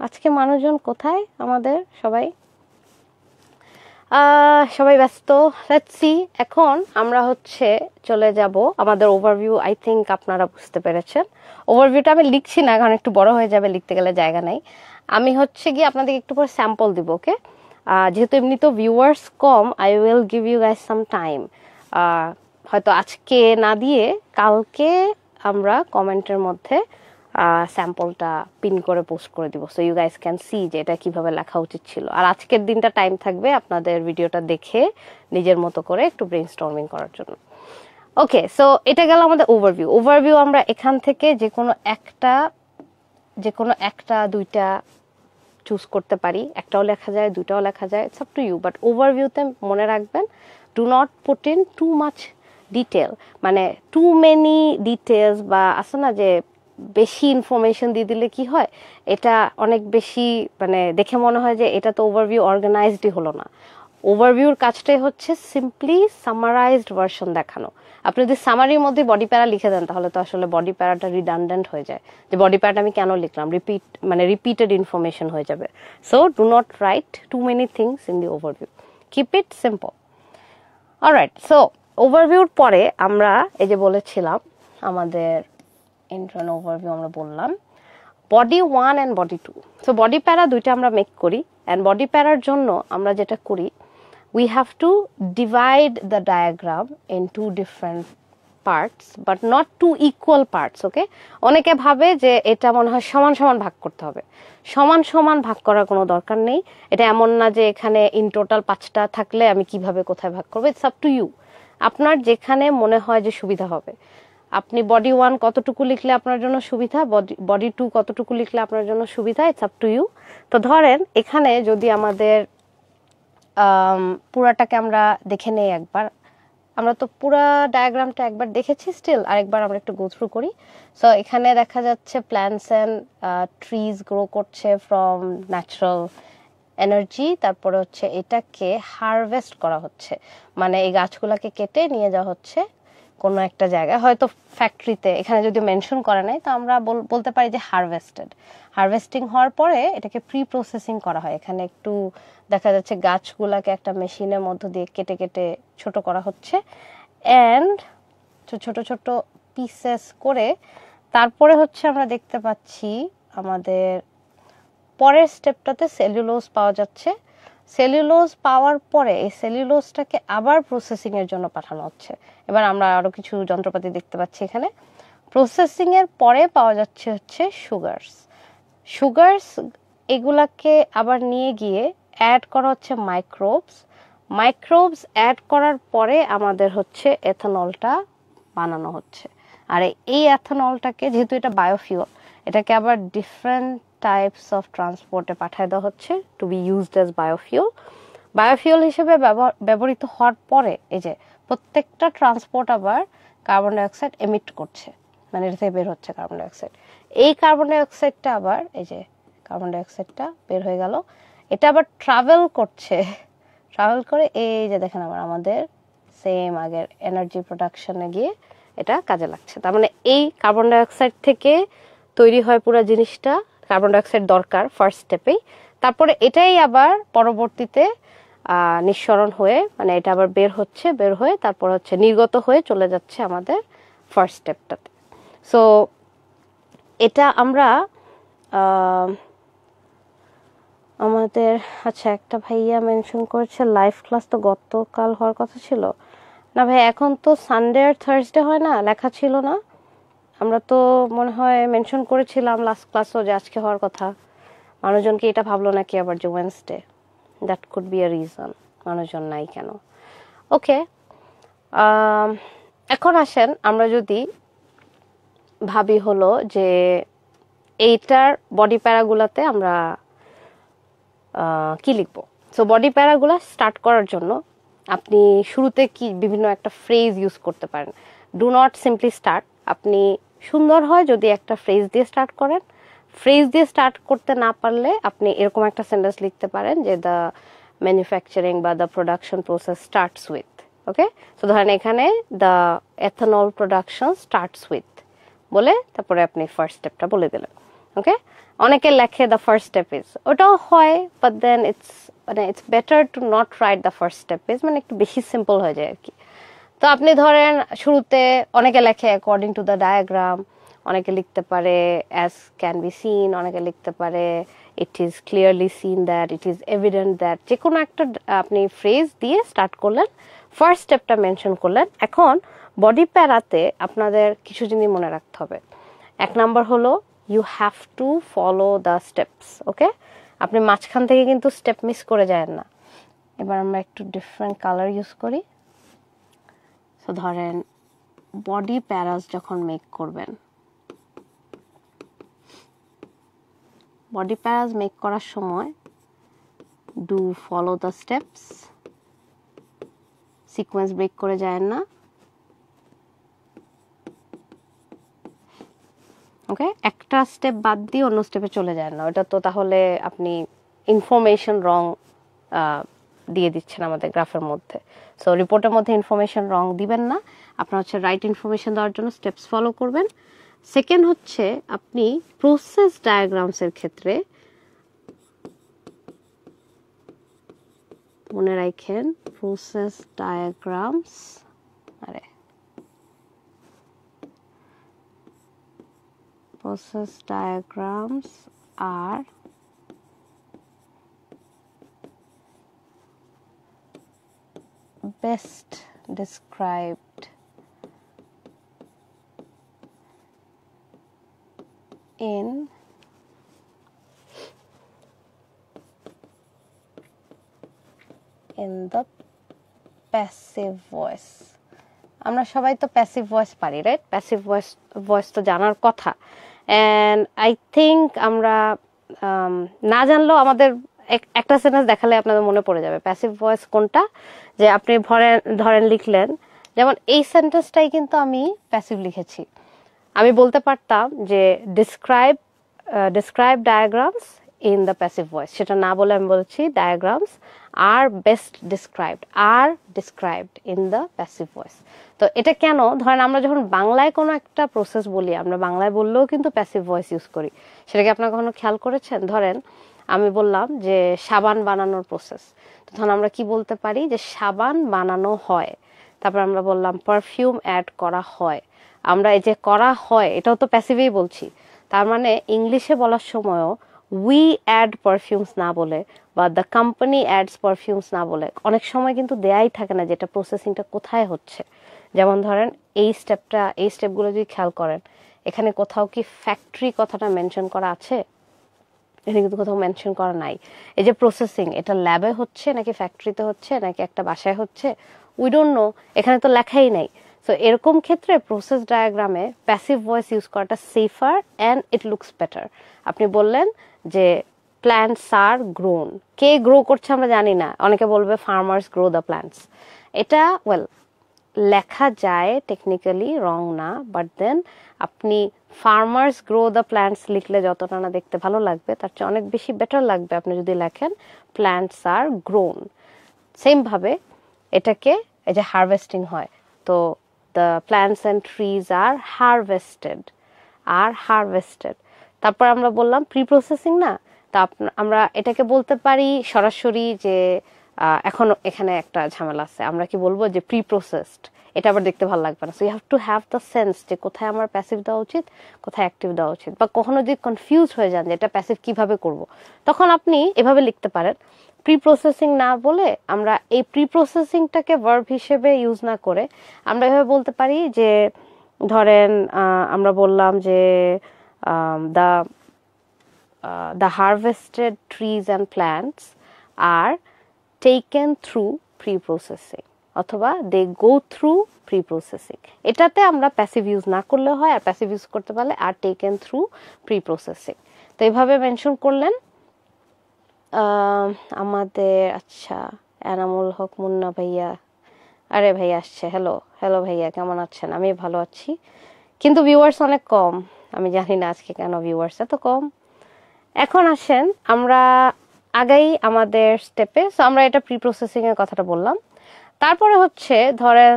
আজকে মানুষজন কোথায় আমাদের? সবাই ব্যস্ত। লেটস সি, এখন আমরা হচ্ছে চলে যাব আমাদের ওভারভিউ। আই থিঙ্ক আপনারা বুঝতে পেরেছেন। ওভারভিউটা আমি লিখছি না কারণ একটু বড় হয়ে যাবে, লিখতে গেলে জায়গা নাই। আমি হচ্ছে গিয়ে আপনাদেরকে একটু পরে স্যাম্পল দিব। ওকে, যেহেতু এমনি তো ভিউয়ার্স কম, I will give you guys some time. হয়তো আজকে না দিয়ে কালকে আমরা কমেন্টের মধ্যে স্যাম্পলটা পিন করে পোস্ট করে দিব, so you guys can see যে এটা কিভাবে লেখা উচিত ছিল। আর আজকের দিনটা টাইম থাকবে আপনাদের ভিডিওটা দেখে নিজের মতো করে একটু ব্রেইনস্টর্মিং করার জন্য। ওকে, সো এটা গেল আমাদের ওভারভিউ। আমরা এখান থেকে যে কোনো একটা দুইটা চুজ করতে পারি, একটাও লেখা যায়, দুইটাও লেখা যায়, it's up to you. But ওভারভিউতে মনে রাখবেন, do not put in too much detail, মানে টু মেনি ডিটেলস, বা আছে না যে বেশি ইনফরমেশন দিয়ে দিলে কি হয়, এটা অনেক বেশি মানে দেখে মনে হয় যে এটা তো ওভারভিউ অর্গানাইজডই হলো না। ওভারভিউর কাজটাই হচ্ছে সিম্পলি সামারাইজড ভার্সন দেখানো। আপনি যদি সামারির মধ্যে বডি প্যারা লিখে দেন তাহলে তো আসলে বডি প্যারাটা রিডান্ডেন্ট হয়ে যায়, যে বডি প্যারাটা আমি কেন লিখলাম, রিপিটেড ইনফরমেশন হয়ে যাবে। So do not write too many things in the overview, keep it simple. Alright, so ওভারভিউর পরে আমরা এই যে বলেছিলাম আমাদের ইন্ট্রো ওভারভিউ আমরা বললাম body 1 and body 2। So body প্যারা দুইটা আমরা মেক করি, অ্যান্ড বডি প্যারার জন্য আমরা যেটা করি, we have to divide the diagram in 2 different parts, but not 2 equal parts. Okay, অনেকে ভাবে যে এটা মনে হয় সমান সমান ভাগ করতে হবে। সমান সমান ভাগ করার কোনো দরকার নেই। এটা এমন না যে এখানে ইন টোটাল 5টা থাকলে আমি কিভাবে কোথায় ভাগ করবো, ইটস আপ টু ইউ। আপনার যেখানে মনে হয় যে সুবিধা হবে, আপনি বডি 1 কতটুকু লিখলে আপনার জন্য সুবিধা, বডি 2 কতটুকু লিখলে আপনার জন্য সুবিধা, ইটস আপ টু ইউ। তো ধরেন এখানে যদি আমাদের পুরাটাকে আমরা দেখে নেই একবার, আমরা তো পুরা ডায়াগ্রামটা একবার দেখেছি, স্টিল আরেকবার আমরা একটু গো থ্রু করি। সো এখানে দেখা যাচ্ছে প্ল্যান্টস অ্যান্ড ট্রিজ গ্রো করছে ফ্রম ন্যাচারাল এনার্জি, তারপরে হচ্ছে এটাকে হারভেস্ট করা হচ্ছে, মানে এই গাছগুলোকে কেটে নিয়ে যাওয়া হচ্ছে কোনো একটা জায়গায়, হয়তো ফ্যাক্টরিতে। এখানে যদি মেনশন করা নাই তো আমরা বলতে পারি যে হারভেস্টিং হওয়ার পরে এটাকে প্রি প্রসেসিং করা হয়। এখানে একটু দেখা যাচ্ছে গাছগুলাকে একটা মেশিনের মধ্য দিয়ে কেটে কেটে ছোট করা হচ্ছে, অ্যান্ড ছোট ছোট পিসেস করে তারপরে হচ্ছে আমরা দেখতে পাচ্ছি আমাদের পরের স্টেপটাতে সেলুলোজ পাওয়া যাচ্ছে। সেলুলোজ পাওয়ার পরে এই সেলুলোজটাকে আবার প্রসেসিং এর জন্য পাঠানো হচ্ছে। এবার আমরা আরো কিছু যন্ত্রপাতি দেখতে পাচ্ছি এখানে। প্রসেসিং এর পরে পাওয়া যাচ্ছে হচ্ছে সুগারস এগুলাকে আবার নিয়ে গিয়ে অ্যাড করা হচ্ছে মাইক্রোবস অ্যাড করার পরে আমাদের হচ্ছে এথানলটা বানানো হচ্ছে। আর এই এথানলটাকে যেহেতু এটা বায়োফিউল, এটাকে আবার ডিফারেন্ট টাইপস অফ ট্রান্সপোর্টে পাঠিয়ে দেওয়া হচ্ছে টু বি ইউজড অ্যাজ বায়োফিউল হিসেবে ব্যবহৃত হওয়ার পরে এই যে প্রত্যেকটা ট্রান্সপোর্ট আবার কার্বন ডাইঅক্সাইড এমিট করছে, মানে এটা থেকে বের হচ্ছে কার্বন ডাইঅক্সাইড। এই কার্বন ডাইঅক্সাইডটা আবার এই যে কার্বন ডাইঅক্সাইডটা বের হয়ে গেল, এটা আবার ট্রাভেল করে এই যে দেখেন আবার আমাদের সেম আগের এনার্জি প্রোডাকশনে গিয়ে এটা কাজে লাগছে। তার মানে এই কার্বন ডাইঅক্সাইড থেকে তৈরি হয় পুরো জিনিসটা, কার্বন ডাইঅক্সাইড দরকার ফার্স্ট স্টেপেই, তারপরে এটাই আবার পরবর্তীতে নিঃসরণ হয়ে মানে এটা আবার বের হয়ে তারপর হচ্ছে নির্গত হয়ে চলে যাচ্ছে আমাদের ফার্স্ট স্টেপটাতে। সো এটা আমরা আমাদের আচ্ছা একটা ভাইয়া মেনশন করেছে লাইভ ক্লাস তো গতকাল হওয়ার কথা ছিল না ভাই, এখন তো সানডে আর থার্সডে হয় না, লেখা ছিল না? আমরা তো মনে হয় মেনশন করেছিলাম লাস্ট ক্লাসও যে আজকে হওয়ার কথা। মানুষজনকে এটা ভাবলো নাকি আবার যে Wednesday, that could be a reason মানুষজন নাই কেন। ওকে, এখন আসেন আমরা যদি ভাবি হলো যে এইটার বডি প্যারাগুলাতে আমরা কি লিখবো। সো বডি প্যারাগুলা স্টার্ট করার জন্য আপনি শুরুতে কি বিভিন্ন একটা ফ্রেজ ইউজ করতে পারেন। ডু নট সিম্পলি স্টার্ট, আপনি সুন্দর হয় যদি একটা ফ্রেজ দিয়ে স্টার্ট করেন। ফ্রেজ দিয়ে স্টার্ট করতে না পারলে আপনি এরকম একটা সেন্টেন্স লিখতে পারেন যে দ্য ম্যানুফ্যাকচারিং বা the production process starts with. Okay, তো ধরেন এখানে the ethanol production starts with বলে তারপরে আপনি ফার্স্ট স্টেপটা বলে দিলেন। ওকে, অনেকে লেখে দ্য ফার্স্ট স্টেপ ইজ, ওটাও হয়, but then it's better to not write the first step is, মানে একটু বেশি সিম্পল হয়ে যায় আর কি। তো আপনি ধরেন শুরুতে অনেকে লেখে অ্যাকর্ডিং টু দ্য ডায়াগ্রাম, অনেকে লিখতে পারে অ্যাজ ক্যান বি সিন, অনেকে লিখতে পারে it is clearly scene that, it is evident that. যে কোনো একটা আপনি ফ্রেজ দিয়ে স্টার্ট করলেন, ফার্স্ট স্টেপটা মেনশন করলেন। এখন বডি প্যারাতে আপনাদের কিছু জিনিস মনে রাখতে হবে। এক নাম্বার হলো you have to follow the steps. Okay, আপনি মাঝখান থেকে কিন্তু স্টেপ মিস করে যায় না। এবার আমরা একটু ডিফারেন্ট কালার ইউজ করি। তো ধরেন বডি প্যারাস যখন মেক করবেন, বডি প্যারাস মেক করার সময় do follow the steps, sequence break করে যায় না। ওকে, একটা স্টেপ বাদ দিয়ে অন্য স্টেপে চলে যায় না, ওটা তো তাহলে আপনি ইনফরমেশন রং দিয়ে দিচ্ছেন আমাদের গ্রাফের মধ্যে। সো রিপোর্টের মধ্যে ইনফরমেশন রং দিবেন না, আপনার হচ্ছে রাইট ইনফরমেশন দেওয়ার জন্য স্টেপস ফলো করবেন। সেকেন্ড হচ্ছে আপনি প্রসেস ডায়াগ্রামসের ক্ষেত্রে মনে রাখেন process diagrams are best described in the passive voice. আমরা সবাই তো প্যাসিভ ভয়েস পারি, রাইট? প্যাসিভ ভয়েস তো জানার কথা। অ্যান্ড আই থিঙ্ক আমরা না জানলেও আমাদের একটা সেন্টেন্স দেখালে আপনাদের মনে পড়ে যাবে প্যাসিভ ভয়েস কোনটা। যে আপনি ধরেন লিখলেন, যেমন এই সেন্টেন্সটাই কিন্তু আমি প্যাসিভ লিখেছি। আমি বলতে পারতাম যে describe diagrams in the passive voice, সেটা না বলে আমি বলছি diagrams are best described in the passive voice। তো এটা কেন, ধরেন আমরা যখন বাংলায় কোনো একটা প্রসেস বলি, আমরা বাংলায় বললেও কিন্তু প্যাসিভ ভয়েস ইউজ করি। সেটাকে আপনারা কখনো খেয়াল করেছেন? ধরেন আমি বললাম যে সাবান বানানোর প্রসেস, তখন আমরা কি বলতে পারি যে সাবান বানানো হয়, তারপর আমরা বললাম পারফিউম অ্যাড করা হয়। আমরা এই যে করা হয় এটাও তো প্যাসিভেই বলছি। তার মানে ইংলিশে বলার সময়ও উই অ্যাড পারফিউমস না বলে বা দ্য কোম্পানি অ্যাডস পারফিউমস না বলে অনেক সময় কিন্তু দেয়াই থাকে না যেটা প্রসেসিংটা কোথায় হচ্ছে। যেমন ধরেন এই স্টেপগুলো যদি খেয়াল করেন, এখানে কোথাও কি ফ্যাক্টরি কথাটা মেনশন করা আছে? এখানে কিন্তু কোথাও মেনশন করা নাই। এই যে প্রসেসিং, এটা ল্যাবে হচ্ছে নাকি ফ্যাক্টরিতে হচ্ছে নাকি একটা বাসায় হচ্ছে, উই ডোন্ট নো, এখানে তো লেখাই নাই। সো এরকম ক্ষেত্রে প্রসেস ডায়াগ্রামে প্যাসিভ ভয়েস ইউজ করাটা safer and it looks better. আপনি বললেন যে প্ল্যান্টস আর গ্রোন, কে গ্রো করছে আমরা জানি না, অনেকে বলবে ফার্মার্স গ্রো দ্য প্ল্যান্টস। এটা ওয়েল লেখা যায়, টেকনিক্যালি রং না, বাট দেন আপনি ফার্মার্স গ্রো দ্য প্ল্যান্টস লিখলে যতটা না দেখতে ভালো লাগবে তার চেয়ে অনেক বেশি বেটার লাগবে আপনি যদি লেখেন প্ল্যান্টস আর গ্রোন। সেমভাবে এটাকে এই যে হারভেস্টিং হয়, তো the plants and trees are harvested. তারপর আমরা বললাম প্রি প্রসেসিং না, তা আমরা এটাকে বলতে পারি সরাসরি যে এখন এখানে একটা ঝামেলা আছে, আমরা কি বলবো যে প্রি প্রসেসড, এটা আবার দেখতে ভালো লাগবে না। So you have to have the sense যে কোথায় আমার প্যাসিভ দেওয়া উচিত, কোথায় অ্যাক্টিভ দেওয়া উচিত। বা কখনো যদি কনফিউজ হয়ে যান যে এটা প্যাসিভ কিভাবে করব, তখন আপনি এভাবে লিখতে পারেন, প্রি প্রসেসিং না বলে আমরা এই প্রি প্রসেসিংটাকে ভার্ব হিসেবে ইউজ না করে আমরা এভাবে বলতে পারি যে ধরেন আমরা বললাম যে the the harvested trees and plants are taken through pre-processing অথবা they go through pre-processing। এটাতে আমরা প্যাসিভ ইউজ না করলে হয়, আর প্যাসিভ ইউজ করতে পারলে আর taken through pre-processing। তো এইভাবে মেনশন করলেন আমাদের। আচ্ছা, এনামুল হক মুন্না ভাইয়া, আরে ভাইয়া আসছে, হ্যালো হ্যালো ভাইয়া, কেমন আছেন? আমি ভালো আছি, কিন্তু ভিউয়ার্স অনেক কম, আমি জানি না আজকে কেন ভিউয়ার্স এত কম। এখন আসেন আমরা আগাই আমাদের স্টেপে। সো আমরা এটা প্রি প্রসেসিং এর কথাটা বললাম। তারপরে হচ্ছে ধরেন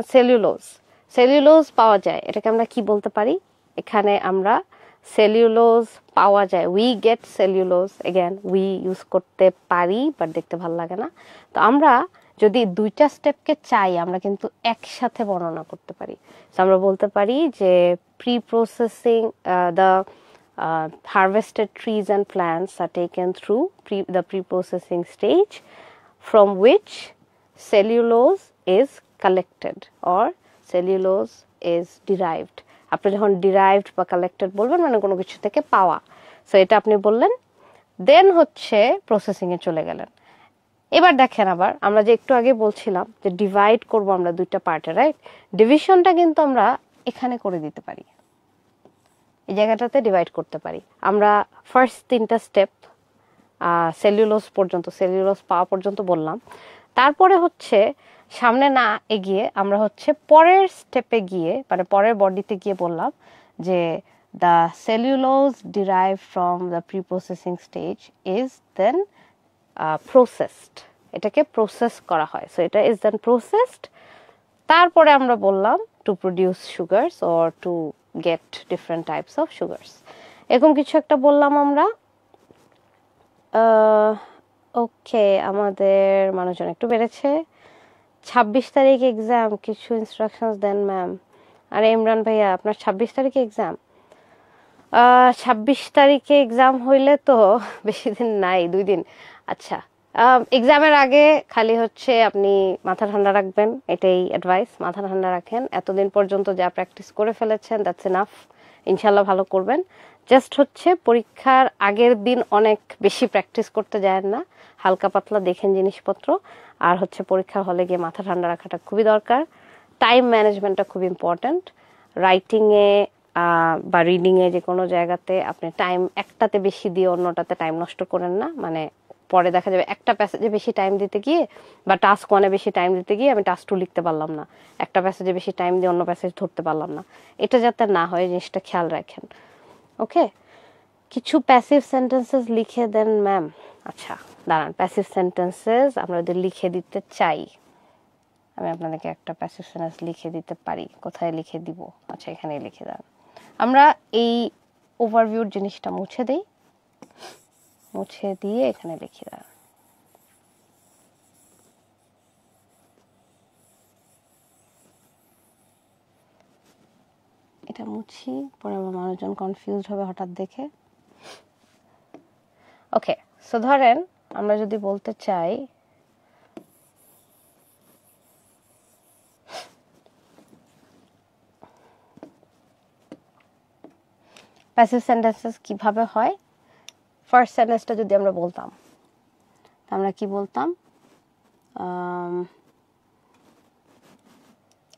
সেলুলোজ পাওয়া যায়, এটাকে আমরা কি বলতে পারি? এখানে আমরা সেলুলোজ পাওয়া যায়, we get cellulose, again we use করতে পারি বাট দেখতে ভালো লাগে না। তো আমরা যদি দুইটা স্টেপকে চাই আমরা কিন্তু একসাথে বর্ণনা করতে পারি। তো আমরা বলতে পারি যে pre processing the harvested trees and plants are taken through the pre-processing stage from which cellulose is collected or cellulose is derived। আপনি যখন derived বা collected বলবেন মানে কোনো কিছু থেকে পাওয়া, সো এটা আপনি বললেন, দেন হচ্ছে প্রসেসিং এ চলে গেলেন। এবার দেখেন আবার আমরা যে একটু আগে বলছিলাম যে ডিভাইড করব আমরা দুইটা পার্টে, রাইট? ডিভিশনটা কিন্তু আমরা এখানে করে দিতে পারি, এই জায়গাটাতে ডিভাইড করতে পারি। আমরা ফার্স্ট তিনটা স্টেপ সেলুলোজ পর্যন্ত, সেলুলোজ পাওয়া পর্যন্ত বললাম। তারপরে হচ্ছে সামনে না এগিয়ে আমরা হচ্ছে পরের স্টেপে গিয়ে মানে পরের বডিতে গিয়ে বললাম যে the cellulose derive from the pre processing stage is then processed, এটাকে প্রসেস করা হয়, সো এটা ইজ দেন প্রসেসড। তারপরে আমরা বললাম to produce sugars or to get different types of sugars, এরকম কিছু একটা বললাম আমরা। ওকে, আমাদের মানুষজন একটু বেড়েছে। 26 তারিখ এক্সাম, কিছু ইনস্ট্রাকশনস দেন ম্যাম। আরে ইমরান ভাইয়া, আপনার 26 তারিখে এক্সাম? 26 তারিখে এক্সাম হইলে তো বেশি দিন নাই, 2 দিন। আচ্ছা, এক্সামের আগে খালি হচ্ছে আপনি মাথা ঠান্ডা রাখবেন, এটাই অ্যাডভাইস, মাথা ঠান্ডা রাখেন। এতদিন পর্যন্ত যা প্র্যাকটিস করে ফেলেছেন দ্যাটস এনাফ, ইনশাল্লাহ ভালো করবেন। জাস্ট হচ্ছে পরীক্ষার আগের দিন অনেক বেশি প্র্যাকটিস করতে যায় না, হালকা পাতলা দেখেন জিনিসপত্র। আর হচ্ছে পরীক্ষার হলে গিয়ে মাথা ঠান্ডা রাখাটা খুবই দরকার। টাইম ম্যানেজমেন্টটা খুব ইম্পর্ট্যান্ট। রাইটিংয়ে বা রিডিংয়ে যে কোনো জায়গাতে আপনি টাইম একটাতে বেশি দিয়ে অন্যটাতে টাইম নষ্ট করেন না, মানে পরে দেখা যাবে একটা প্যাসেজে বেশি টাইম দিতে গিয়ে বা টাস্ক 1-এ বেশি টাইম দিতে গিয়ে আমি টাস্ক 2 লিখতে পারলাম না, একটা প্যাসেজে বেশি টাইম দিয়ে অন্য প্যাসেজ ধরতে পারলাম না, এটা যাতে না হয় জিনিসটা খেয়াল রাখেন। ওকে, কিছু প্যাসিভ সেন্টেন্সেস লিখে দেন ম্যাম। আচ্ছা দাঁড়ান, প্যাসিভ সেন্টেন্সেস আমরা যদি লিখে দিতে চাই, আমি আপনাদেরকে একটা প্যাসিভ সেন্টেন্স লিখে দিতে পারি। কোথায় লিখে দিব? আচ্ছা এখানেই লিখে দেন। আমরা এই ওভারভিউর জিনিসটা মুছে দেই, মুছে দিয়ে এখানে লিখে দেন। এটা মুছি, পরে আমার মানুষজন কনফিউজড হবে হঠাৎ দেখে। ওকে, সো ধরেন আমরা যদি বলতে চাই প্যাসিভ সেন্টেন্সেস কিভাবে হয়, ফার্স্ট সেন্টেন্সটা যদি আমরা বলতাম, আমরা কি বলতাম,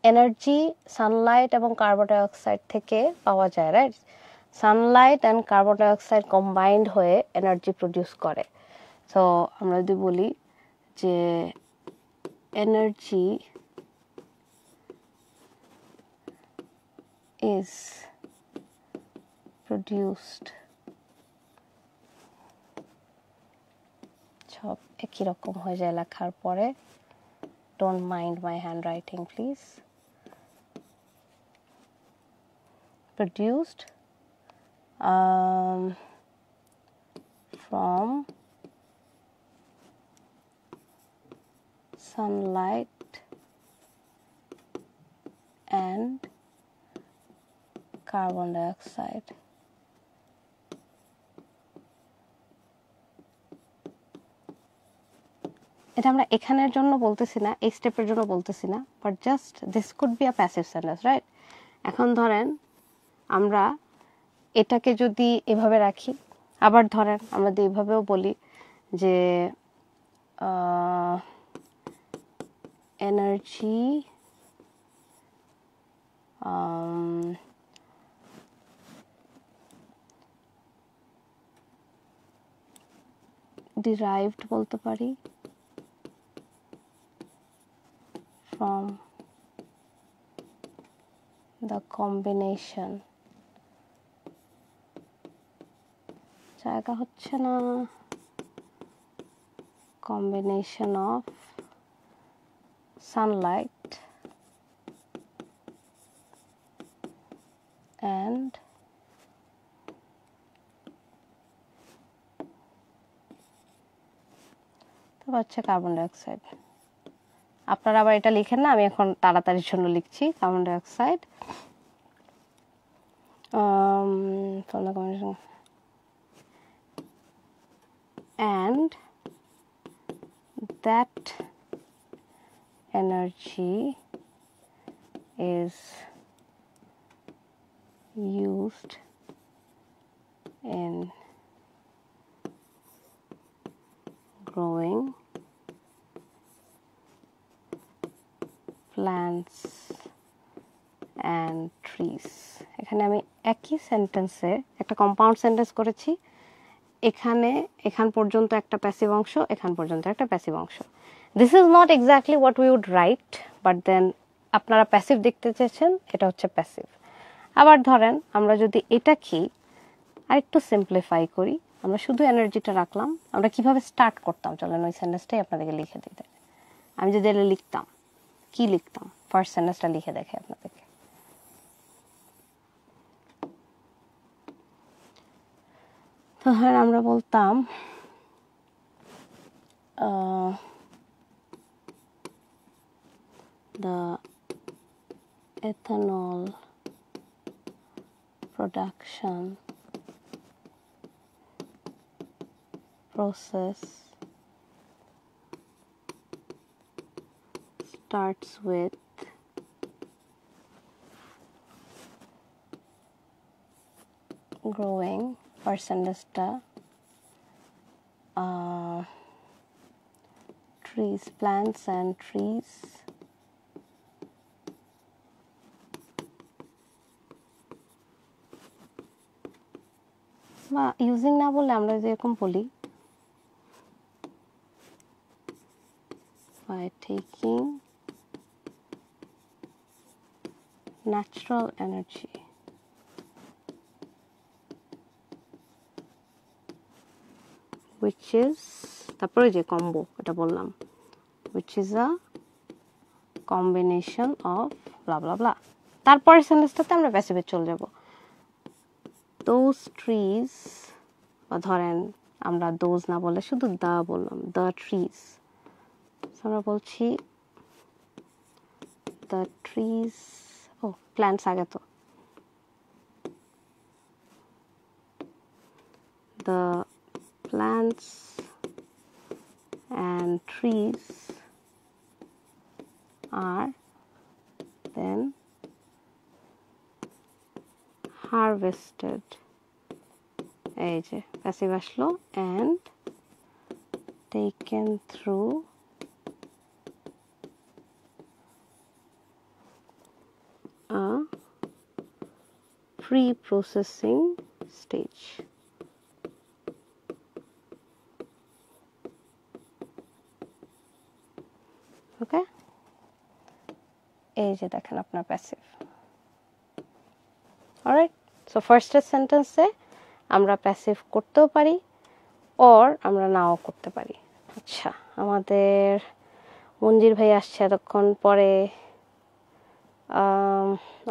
এনার্জি সানলাইট এবং কার্বন ডাই অক্সাইড থেকে পাওয়া যায়, right? Sunlight and carbon dioxide combined হয়ে এনার্জি প্রডিউস করে। সো আমরা যদি বলি যে এনার্জি ইজ প্রডিউসড, সব একই রকম হয়ে যায় লেখার পরে, don't mind my hand writing please. produced from sunlight and carbon dioxide. এটা আমরা এখানের জন্য বলতেছি না, এই স্টেপের জন্য বলতেছি না, but just this could be a passive sentence, right? এখন ধরেন আমরা এটাকে যদি এভাবে রাখি, আবার ধরেন আমরা যদি এভাবেও বলি যে এনার্জি derived বলতে পারি from the combination, জায়গা হচ্ছে না, combination of sunlight and হচ্ছে কার্বন ডাইঅক্সাইড। আপনারা আবার এটা লিখেন না, আমি এখন তাড়াতাড়ির জন্য লিখছি। Carbon dioxide and that energy is used in growing plants and trees. এখানে আমি একই সেন্টেন্সে একটা কম্পাউন্ড সেন্টেন্স করেছি, এখান পর্যন্ত একটা প্যাসিভ অংশ, এখান পর্যন্ত একটা প্যাসিভ অংশ। This is not exactly what we would write, but then আপনারা প্যাসিভ দেখতে চেয়েছেন, এটা হচ্ছে প্যাসিভ। আবার ধরেন আমরা যদি এটাকে আরেকটু সিম্পলিফাই করি, আমরা শুধু এনার্জিটা রাখলাম, আমরা কিভাবে স্টার্ট করতাম চলেন ওই সেন্টেন্সটাই আপনাদেরকে লিখে দিতে। আমি যদি এটা লিখতাম, কি লিখতাম, ফার্স্ট সেন্টেন্সটা লিখে দেখে আপনাদেরকে। তো ধরেন আমরা বলতাম the ethanol production process starts with growing trees, plants and trees বা ইউজিং না বললে আমরা যেরকম বলি by taking natural energy which is, তারপরে যে কম্বো এটা বললাম, which is a combination of blah blah blah। তারপরের সেন্টেন্সটাতে আমরা প্যাসিভে চলে যাব। those trees, বা ধরেন আমরা those না বলে শুধু the বললাম, the trees, আমরা বলছি the trees, plants আগে তো, the plants and trees are then harvested, এই যে প্যাসিভ আসলো, and taken through a pre-processing stage. ওকে, এই যে দেখেন আপনার প্যাসিভ। অলরাইট, সো ফার্স্টের সেন্টেন্সে আমরা প্যাসিভ করতেও পারি অর আমরা নাও করতে পারি। আচ্ছা, আমাদের মঞ্জির ভাই আসছে এতক্ষণ পরে।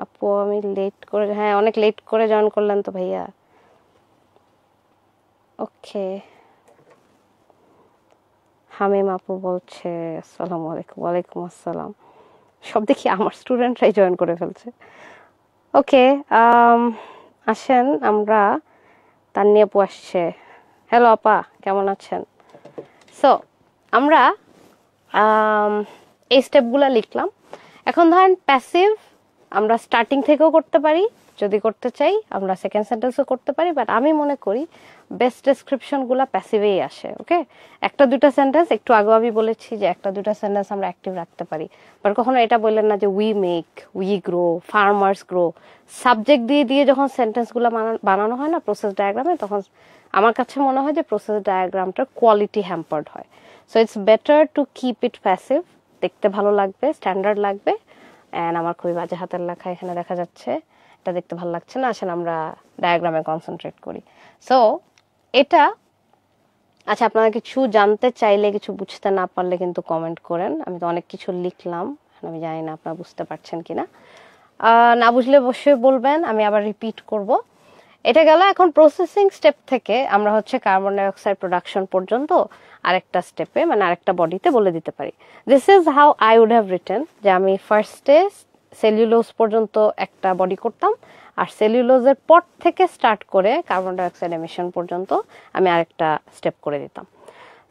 আপু আমি লেট করে, হ্যাঁ অনেক লেট করে জয়েন করলেন তো ভাইয়া। ওকে, হামিম আপু বলছে আসসালামু আলাইকুম। ওয়ালাইকুম আসসালাম। সব দেখি আমার স্টুডেন্টরাই জয়েন করে ফেলছে। ওকে, আসেন আমরা, তান্নি আপু আসছে। হ্যালো আপা, কেমন আছেন? সো আমরা এই স্টেপগুলো লিখলাম। এখন ধরেন প্যাসিভ আমরা স্টার্টিং থেকেও করতে পারি, যদি করতে চাই আমরা সেকেন্ড সেন্টেন্সও করতে পারি, বাট আমি মনে করি বেস্ট ডেসক্রিপশনগুলো প্যাসিভেই আসে। ওকে, একটা দুটা সেন্টেন্স, একটু আগেও আমি বলেছি যে একটা দুটা সেন্টেন্স আমরা অ্যাক্টিভ রাখতে পারি, বাট কখনো এটা বললেন না যে we make, we grow, farmers grow. Subject দিয়ে দিয়ে যখন সেন্টেন্সগুলো বানানো হয় না প্রসেস ডায়াগ্রামে, তখন আমার কাছে মনে হয় যে প্রসেস ডায়াগ্রামটার কোয়ালিটি হ্যাম্পার্ড হয়। So it's better to keep it passive, দেখতে ভালো লাগবে, স্ট্যান্ডার্ড লাগবে। অ্যান্ড আমার খুবই বাজে হাতের লেখা এখানে দেখা যাচ্ছে, এটা দেখতে ভালো লাগছে না। আসেন আমরা ডায়াগ্রামে কনসেন্ট্রেট করি। সো এটা, আচ্ছা আপনারা কিছু জানতে চাইলে, কিছু বুঝতে না পারলে কিন্তু কমেন্ট করেন। আমি তো অনেক কিছু লিখলাম, আমি জানি না আপনারা বুঝতে পারছেন কিনা। না বুঝলে অবশ্যই বলবেন, আমি আবার রিপিট করব। এটা গেল। এখন প্রসেসিং স্টেপ থেকে আমরা হচ্ছে কার্বন ডাইঅক্সাইড প্রোডাকশন পর্যন্ত আরেকটা স্টেপে, মানে আরেকটা বডিতে বলে দিতে পারি। This is how I would have written, যে আমি ফার্স্টে সেলুলোজ পর্যন্ত একটা বডি করতাম, আর সেলুলোজের পর থেকে স্টার্ট করে কার্বন ডাইঅক্সাইড এমিশন পর্যন্ত আমি আরেকটা স্টেপ করে দিতাম।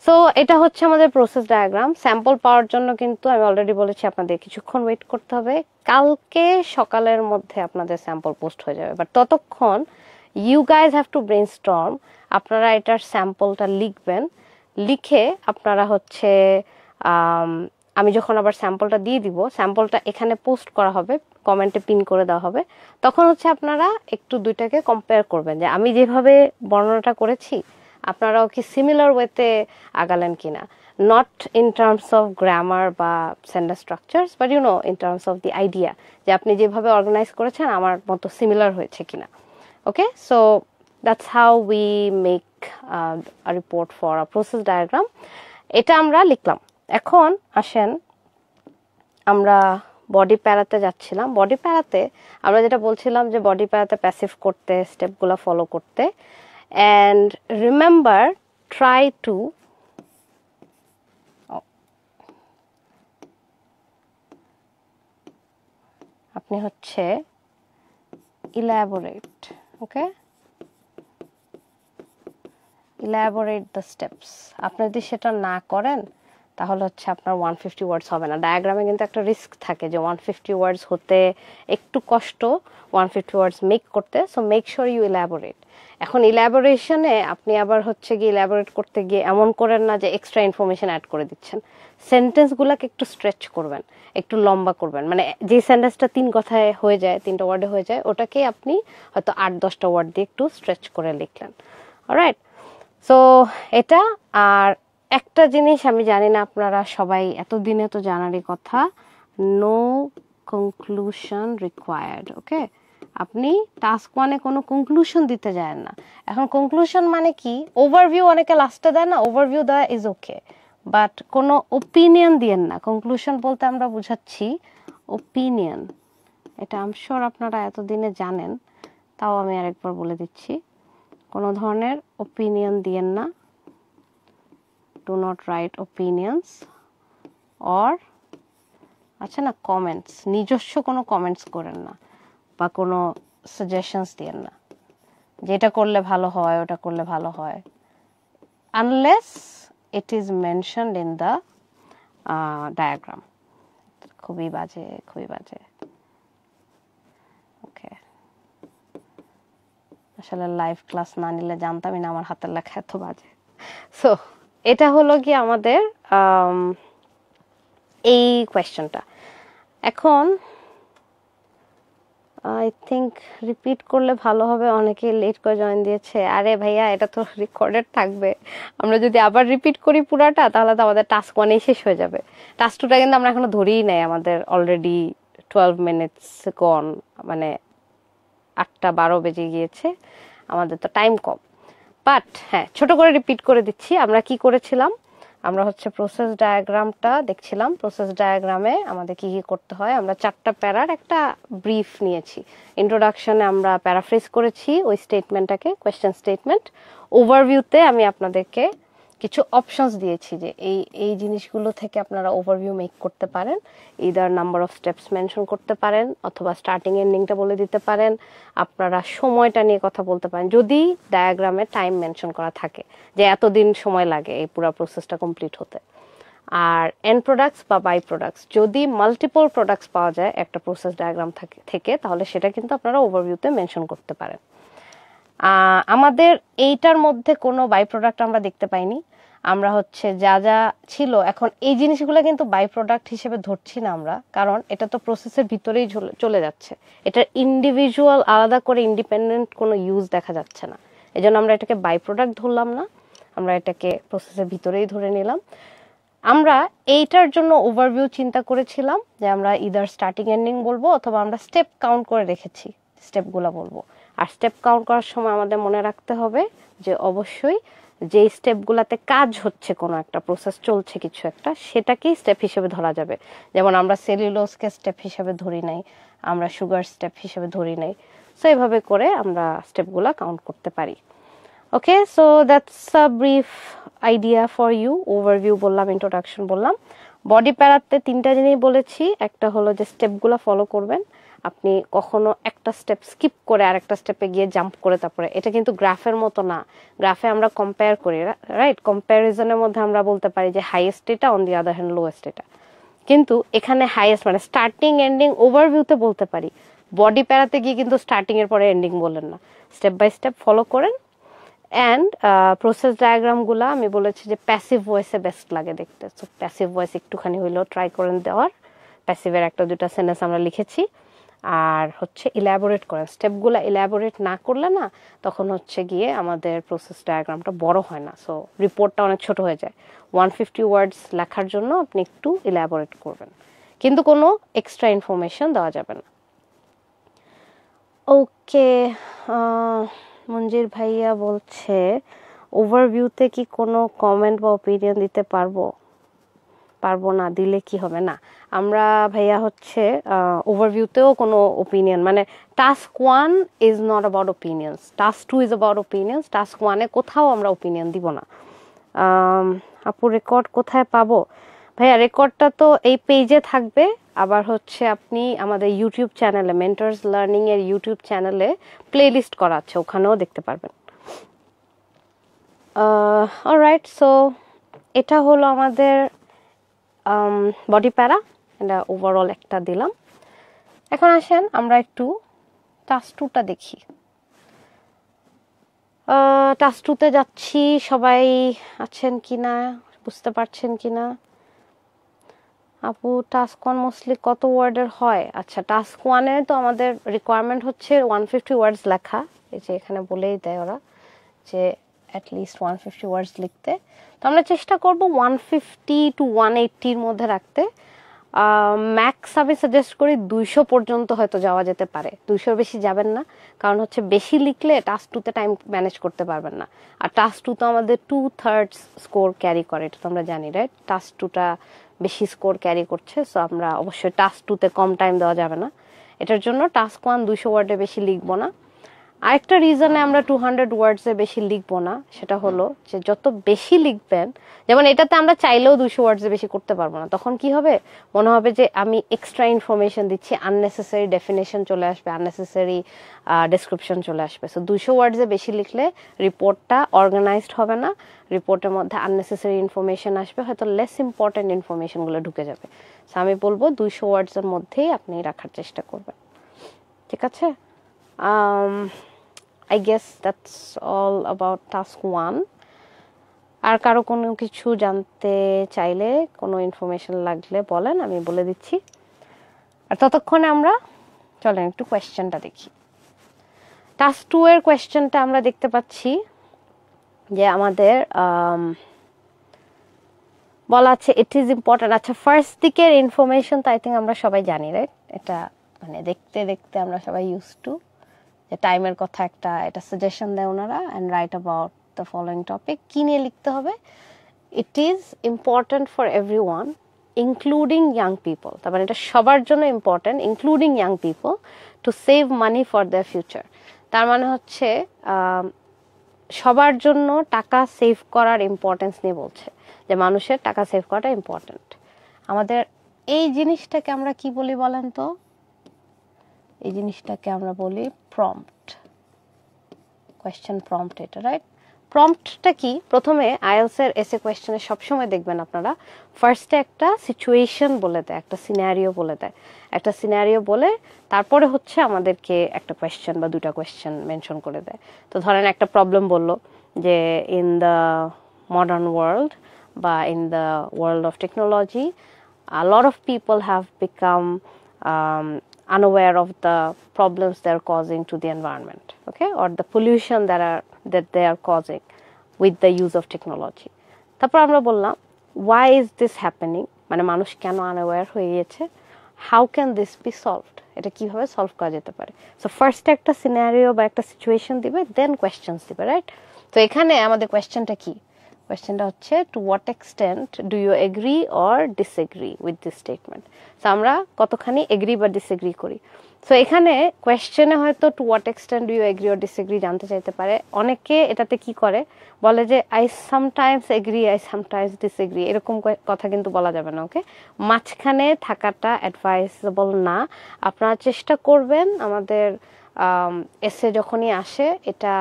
সো এটা হচ্ছে আমাদের প্রসেস ডায়াগ্রাম। স্যাম্পল পাওয়ার জন্য কিন্তু আমি অলরেডি বলেছি আপনাদের কিছুক্ষণ ওয়েট করতে হবে। কালকে সকালের মধ্যে আপনাদের স্যাম্পল পোস্ট হয়ে যাবে, বাট ততক্ষণ you guys have to brainstorm. আপনারা এটার স্যাম্পলটা লিখবেন, লিখে আপনারা হচ্ছে আমি যখন আবার স্যাম্পলটা দিয়ে দিব, স্যাম্পলটা এখানে পোস্ট করা হবে, কমেন্টে পিন করে দেওয়া হবে, তখন হচ্ছে আপনারা একটু দুইটাকে কম্পেয়ার করবেন যে আমি যেভাবে বর্ণনাটা করেছি আপনারাও কি সিমিলার ওয়েতে আগালেন কিনা, not in terms of grammar বা sentence structures, but you know in terms of the idea, যে আপনি যেভাবে অর্গানাইজ করেছেন আমার মতো সিমিলার হয়েছে কিনা। Okay, so that's how we make a report for a process diagram. এটা আমরা লিখলাম। এখন আসেন আমরা বডি প্যারাতে যাচ্ছিলাম। বডি প্যারাতে আমরা যেটা বলছিলাম যে বডি প্যারাতে প্যাসিভ করতে, স্টেপগুলো ফলো করতে। অ্যান্ড রিমেম্বার, ট্রাই টু আপনি হচ্ছে elaborate, okay, elaborate the steps. আপনি যদি সেটা না করেন তাহলে হচ্ছে আপনার 150 ওয়ার্ডস হবে না। ডায়াগ্রামে কিন্তু একটা রিস্ক থাকে যে 150 ওয়ার্ডস হতে একটু কষ্ট, 150 ওয়ার্ডস মেক করতে। So make sure you elaborate. এখন ইলাবোরেশনে আপনি আবার হচ্ছে গিয়ে ইলাবোরেট করতে গিয়ে এমন করেন না যে এক্সট্রা ইনফরমেশন অ্যাড করে দিচ্ছেন। সেন্টেন্সগুলোকে একটু স্ট্রেচ করবেন, একটু লম্বা করবেন। মানে যে সেন্টেন্সটা 3 কথায় হয়ে যায়, 3টা ওয়ার্ডে হয়ে যায়, ওটাকে আপনি হয়তো 8-10টা ওয়ার্ড দিয়ে একটু স্ট্রেচ করে লিখলেন। অলরাইট, সো এটা। আর একটা জিনিস আমি জানি না আপনারা সবাই এতদিনে তো জানারই কথা, নো কনক্লুশন রিকোয়ার্ড। ওকে, আপনি টাস্ক 1-এ কোনো কনক্লুশন দিতে যায় না। এখন কনক্লুশন মানে কি, ওভারভিউ অনেকে লাস্টে দেয় না, ওভারভিউ দেওয়া ইজ ওকে, বাট কোনো ওপিনিয়ন দিয়েন না। কনক্লুশন বলতে আমরা বুঝাচ্ছি ওপিনিয়ন। এটা আই এম শিওর আপনারা এতদিনে জানেন, তাও আমি আরেকবার বলে দিচ্ছি, কোনো ধরনের ওপিনিয়ন দিয়েন না। Do not right opinions or আচ্ছা না কমেন্টস, নিজস্ব কোনো কমেন্টস করেন না বা কোনো সাজেশনস দিয়েন না, যেটা করলে ভালো হয়, ওটা করলে ভালো হয়, unless it is mentioned in the diagram. খুবই বাজে ওকে আসলে লাইভ ক্লাস না নিলে জানতামই না আমার হাতের লেখা এত বাজে। সো এটা হলো কি আমাদের এই কোয়েশ্চেনটা। এখন আই থিঙ্ক রিপিট করলে ভালো হবে, অনেকে লেট করে জয়েন দিয়েছে। আরে ভাইয়া এটা তো রেকর্ডেড থাকবে, আমরা যদি আবার রিপিট করি পুরাটা তাহলে তো আমাদের টাস্ক 1 শেষ হয়ে যাবে। টাস্ক 2টা কিন্তু আমরা এখনো ধরেই নাই, আমাদের অলরেডি 12 মিনিটস গন, মানে 8:12 বেজে গিয়েছে, আমাদের তো টাইম কম। বাট হ্যাঁ, ছোট করে রিপিট করে দিচ্ছি আমরা কি করেছিলাম। আমরা হচ্ছে প্রসেস ডায়াগ্রামটা দেখছিলাম। প্রসেস ডায়াগ্রামে আমাদের কি কি করতে হয়, আমরা 4টা প্যারার একটা ব্রিফ নিয়েছি। ইন্ট্রোডাকশনে আমরা প্যারাফ্রেজ করেছি ওই স্টেটমেন্টটাকে, কোয়েশ্চেন স্টেটমেন্ট। ওভারভিউতে আমি আপনাদেরকে কিছু অপশনস দিয়েছি যে এই জিনিসগুলো থেকে আপনারা ওভারভিউ মেক করতে পারেন। Either number of steps mention করতে পারেন, অথবা স্টার্টিং এন্ডিংটা বলে দিতে পারেন, আপনারা সময়টা নিয়ে কথা বলতে পারেন যদি ডায়াগ্রামে টাইম মেনশন করা থাকে যে এতদিন সময় লাগে এই পুরো প্রসেসটা কমপ্লিট হতে। আর এন্ড প্রোডাক্টস বা বাই প্রোডাক্টস, যদি মাল্টিপল প্রোডাক্টস পাওয়া যায় একটা প্রসেস ডায়াগ্রাম থেকে তাহলে সেটা কিন্তু আপনারা ওভারভিউতে মেনশন করতে পারেন। আমাদের এইটার মধ্যে কোনো বাই প্রোডাক্ট আমরা দেখতে পাইনি। আমরা হচ্ছে যা যা ছিল, এখন এই জিনিসগুলো কিন্তু বাই প্রোডাক্ট হিসেবে ধরছি না আমরা, কারণ এটা তো প্রসেসের ভিতরেই চলে যাচ্ছে, এটার ইন্ডিভিজুয়াল আলাদা করে ইন্ডিপেন্ডেন্ট কোনো ইউজ দেখা যাচ্ছে না। এজন্য আমরা এটাকে বাই প্রোডাক্ট ধরলাম না, আমরা এটাকে প্রসেসের ভিতরেই ধরে নিলাম। আমরা এইটার জন্য ওভারভিউ চিন্তা করেছিলাম যে আমরা ইদার স্টার্টিং এন্ডিং বলবো, অথবা আমরা স্টেপ কাউন্ট করে রেখেছি, স্টেপগুলো বলবো। আর স্টেপ কাউন্ট করার সময় আমাদের মনে রাখতে হবে যে অবশ্যই যে স্টেপগুলোতে কাজ হচ্ছে, কোনো একটা প্রসেস চলছে কিছু একটা, সেটাকেই স্টেপ হিসেবে ধরা যাবে। যেমন আমরা সেলুলোজকে স্টেপ হিসেবে ধরি নাই, আমরা সুগার স্টেপ হিসেবে ধরি নাই। সো এইভাবে করে আমরা স্টেপগুলো কাউন্ট করতে পারি। Okay, so that's a brief idea for you. Overview বললাম, ইন্ট্রোডাকশন বললাম। বডি প্যারাতে 3টা জিনিস বলেছি। একটা হলো যে স্টেপগুলো ফলো করবেন, আপনি কখনো একটা স্টেপ স্কিপ করে আরেকটা স্টেপে গিয়ে জাম্প করে তারপরে, এটা কিন্তু গ্রাফের মতো না। গ্রাফে আমরা কম্পেয়ার করি, রাইট? কম্প্যারিজনের মধ্যে আমরা বলতে পারি যে হাইয়েস্ট এটা, on the other hand lowest এটা। কিন্তু এখানে হাইয়েস্ট মানে স্টার্টিং এন্ডিং ওভারভিউতে বলতে পারি, বডি প্যারাতে গিয়ে কিন্তু স্টার্টিং এর পরে এন্ডিং বলেন না। স্টেপ বাই স্টেপ ফলো করেন। অ্যান্ড প্রসেস ডায়াগ্রামগুলো আমি বলেছি যে প্যাসিভ ভয়েসে বেস্ট লাগে দেখতে। সো প্যাসিভ ভয়েস একটুখানি হইলেও ট্রাই করেন দেওয়ার। প্যাসিভের 1-2টা সেন্টেন্স আমরা লিখেছি। আর হচ্ছে ইলাবোরেট করেন, স্টেপগুলো ইলাবোরেট না করলে না তখন হচ্ছে গিয়ে আমাদের প্রসেস ডায়াগ্রামটা বড় হয় না, সো রিপোর্টটা অনেক ছোট হয়ে যায়। 150 ওয়ার্ডস লেখার জন্য আপনি একটু ইলাবোরেট করবেন, কিন্তু কোনো এক্সট্রা ইনফরমেশন দেওয়া যাবে না। ওকে, মঞ্জির ভাইয়া বলছে ওভারভিউতে কি কোনো কমেন্ট বা ওপিনিয়ন দিতে পারবো না, দিলে কি হবে? না, আমরা ভাইয়া হচ্ছে ওভারভিউতেও কোনো ওপিনিয়ন, মানে task 1 is not about opinions, task 2 is about opinions. Task 1-এ কোথাও আমরা ওপিনিয়ন দিব না। আপু রেকর্ড কোথায় পাবো? ভাইয়া রেকর্ডটা তো এই পেজে থাকবে, আবার হচ্ছে আপনি আমাদের ইউটিউব চ্যানেলে, মেন্টরস লার্নিং এর ইউটিউব চ্যানেলে প্লে লিস্ট করা আছে, ওখানেও দেখতে পারবেন। অলরাইট, সো এটা হলো আমাদের বডি প্যারা, এটা ওভারঅল একটা দিলাম। এখন আসেন আমরা একটু টাস্ক 2টা দেখি। টাস্ক 2তে যাচ্ছি, সবাই আছেন কিনা, বুঝতে পারছেন কিনা? আপু টাস্ক 1 মোস্টলি কত ওয়ার্ডের হয়? আচ্ছা, টাস্ক 1-এ তো আমাদের রিকোয়ারমেন্ট হচ্ছে 150 ওয়ার্ডস লেখা। এই যে এখানে বলেই দেয় ওরা যে অ্যাটলিস্ট 150 ওয়ার্ডস লিখতে। তো আমরা চেষ্টা করব 150 to 180-র মধ্যে রাখতে। ম্যাক্স আমি সাজেস্ট করি 200 পর্যন্ত হয়তো যাওয়া যেতে পারে, 200-র বেশি যাবেন না, কারণ হচ্ছে বেশি লিখলে টাস্ক 2-তে টাইম ম্যানেজ করতে পারবেন না। আর টাস্ক 2 তো আমাদের 2/3 স্কোর ক্যারি করে, এটা তো আমরা জানি, রাইট? টাস্ক 2টা বেশি স্কোর ক্যারি করছে, সো আমরা অবশ্যই টাস্ক 2-তে কম টাইম দেওয়া যাবে না। এটার জন্য টাস্ক 1 200 ওয়ার্ডে বেশি লিখবো না। আরেকটা রিজনে আমরা 200 ওয়ার্ডসে বেশি লিখবো না, সেটা হলো যে যত বেশি লিখবেন, যেমন এটাতে আমরা চাইলেও 200 ওয়ার্ডসে বেশি করতে পারবো না, তখন কি হবে, মনে হবে যে আমি এক্সট্রা ইনফরমেশন দিচ্ছি, আননেসেসারি ডেফিনেশন চলে আসবে, আননেসেসারি ডেসক্রিপশন চলে আসবে। সো 200 ওয়ার্ডসে বেশি লিখলে রিপোর্টটা অর্গানাইজড হবে না, রিপোর্টের মধ্যে আননেসেসারি ইনফরমেশন আসবে, হয়তো লেস ইম্পর্টেন্ট ইনফরমেশনগুলো ঢুকে যাবে। সো আমি বলবো 200 ওয়ার্ডসের মধ্যেই আপনি রাখার চেষ্টা করবেন, ঠিক আছে? I guess that's all about task 1. আর কারো কোনো কিছু জানতে চাইলে, কোনো ইনফরমেশন লাগলে বলেন, আমি বলে দিচ্ছি। আর ততক্ষণে আমরা চলেন একটু কোয়েশ্চেনটা দেখি। টাস্ক 2 এর কোয়েশ্চেনটা আমরা দেখতে পাচ্ছি যে আমাদের বলা আছে ইট ইজ ইম্পর্টেন্ট। আচ্ছা, ফার্স্ট দিকের ইনফরমেশন তো আই থিঙ্ক আমরা সবাই জানি, রাইট? এটা মানে দেখতে দেখতে আমরা সবাই ইউজ টু, যে টাইমের কথা একটা এটা সাজেশন দেয় ওনারা, and write about the following topic. কী নিয়ে লিখতে হবে? It is important for everyone including young people, তার মানে এটা সবার জন্য important, including young people, to save money for the future. তার মানে হচ্ছে সবার জন্য টাকা সেভ করার ইম্পর্টেন্স নিয়ে বলছে, যে মানুষের টাকা সেভ করাটা ইম্পর্টেন্ট। আমাদের এই জিনিসটাকে আমরা কি বলি বলেন তো? এই জিনিসটাকে আমরা বলি প্রম্পট, কোয়েশ্চেন প্রম্পট, এটা রাইট? প্রম্পটটা কি? প্রথমে আইএলটিএস এর এসে কোয়েশ্চেনে সবসময় দেখবেন আপনারা ফার্স্টে একটা সিচুয়েশন বলে দেয়, একটা সিনারিও বলে দেয়, একটা সিনারিও বলে তারপরে হচ্ছে আমাদেরকে একটা কোয়েশ্চেন বা দুটা কোয়েশ্চেন মেনশন করে দেয়। তো ধরেন একটা প্রবলেম বললো যে ইন দ্য মডার্ন ওয়ার্ল্ড বা in the world of technology a lot of people have become unaware of the problems they are causing to the environment, okay, or the pollution that they are causing with the use of technology. তারপর আমরা বললাম why is this happening, মানে মানুষ কেন আনঅ্যাওয়্যার হয়ে গেছে, how can this be solved, এটা কিভাবে সলভ করা যেতে পারে। সো ফার্স্ট একটা সিনারিও বা একটা সিচুয়েশন দিবে, দেন কোয়েশ্চেন্স দিবে, রাইট? তো এখানে আমাদের কোয়েশ্চেনটা কি? কোয়েশ্চেনটা হচ্ছে to what extent do you agree or disagree with this statement. So আমরা কতখানি এগ্রি বা ডিসএগ্রি করি। সো এখানে কোয়েশ্চেনে হয়তো to what extent do you agree or disagree জানতে চাইতে পারে। অনেকে এটাতে কি করে, বলে যে I sometimes agree, I sometimes disagree, এরকম কথা কিন্তু বলা যাবে না, ওকে? মাঝখানে থাকাটা অ্যাডভাইসেবল না। আপনারা চেষ্টা করবেন আমাদের এসে যখনই আসে, এটা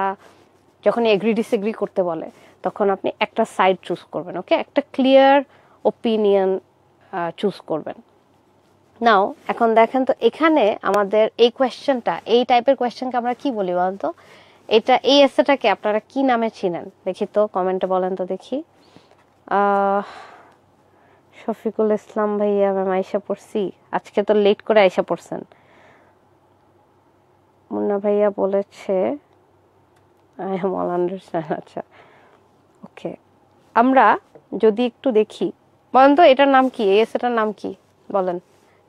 যখনই এগ্রি ডিসএগ্রি করতে বলে, তখন আপনি একটা সাইড চুজ করবেন, ওকে? একটা ক্লিয়ার ওপিনিয়ন চুজ করবেন। নাও এখন দেখেন তো, এখানে আমাদের এই কোয়েশ্চেনটা, এই টাইপের কোয়েশ্চেনকে আমরা কি বলি বলেন তো? এটা, এই এসেটাকে আপনারা কি নামে চিনেন দেখি তো, কমেন্টে বলেন তো দেখি। শফিকুল ইসলাম ভাইয়া, ম্যাম আয়শা পড়ছি, আজকে তো লেট করে আয়শা পড়ছেন। মুন্না ভাইয়া বলেছে আই এম অল আন্ডারস্ট্যান্ড। আচ্ছা, ওকে, আমরা যদি একটু দেখি, বলেন তো এটার নাম কি, এই এসেটার নাম কি বলেন,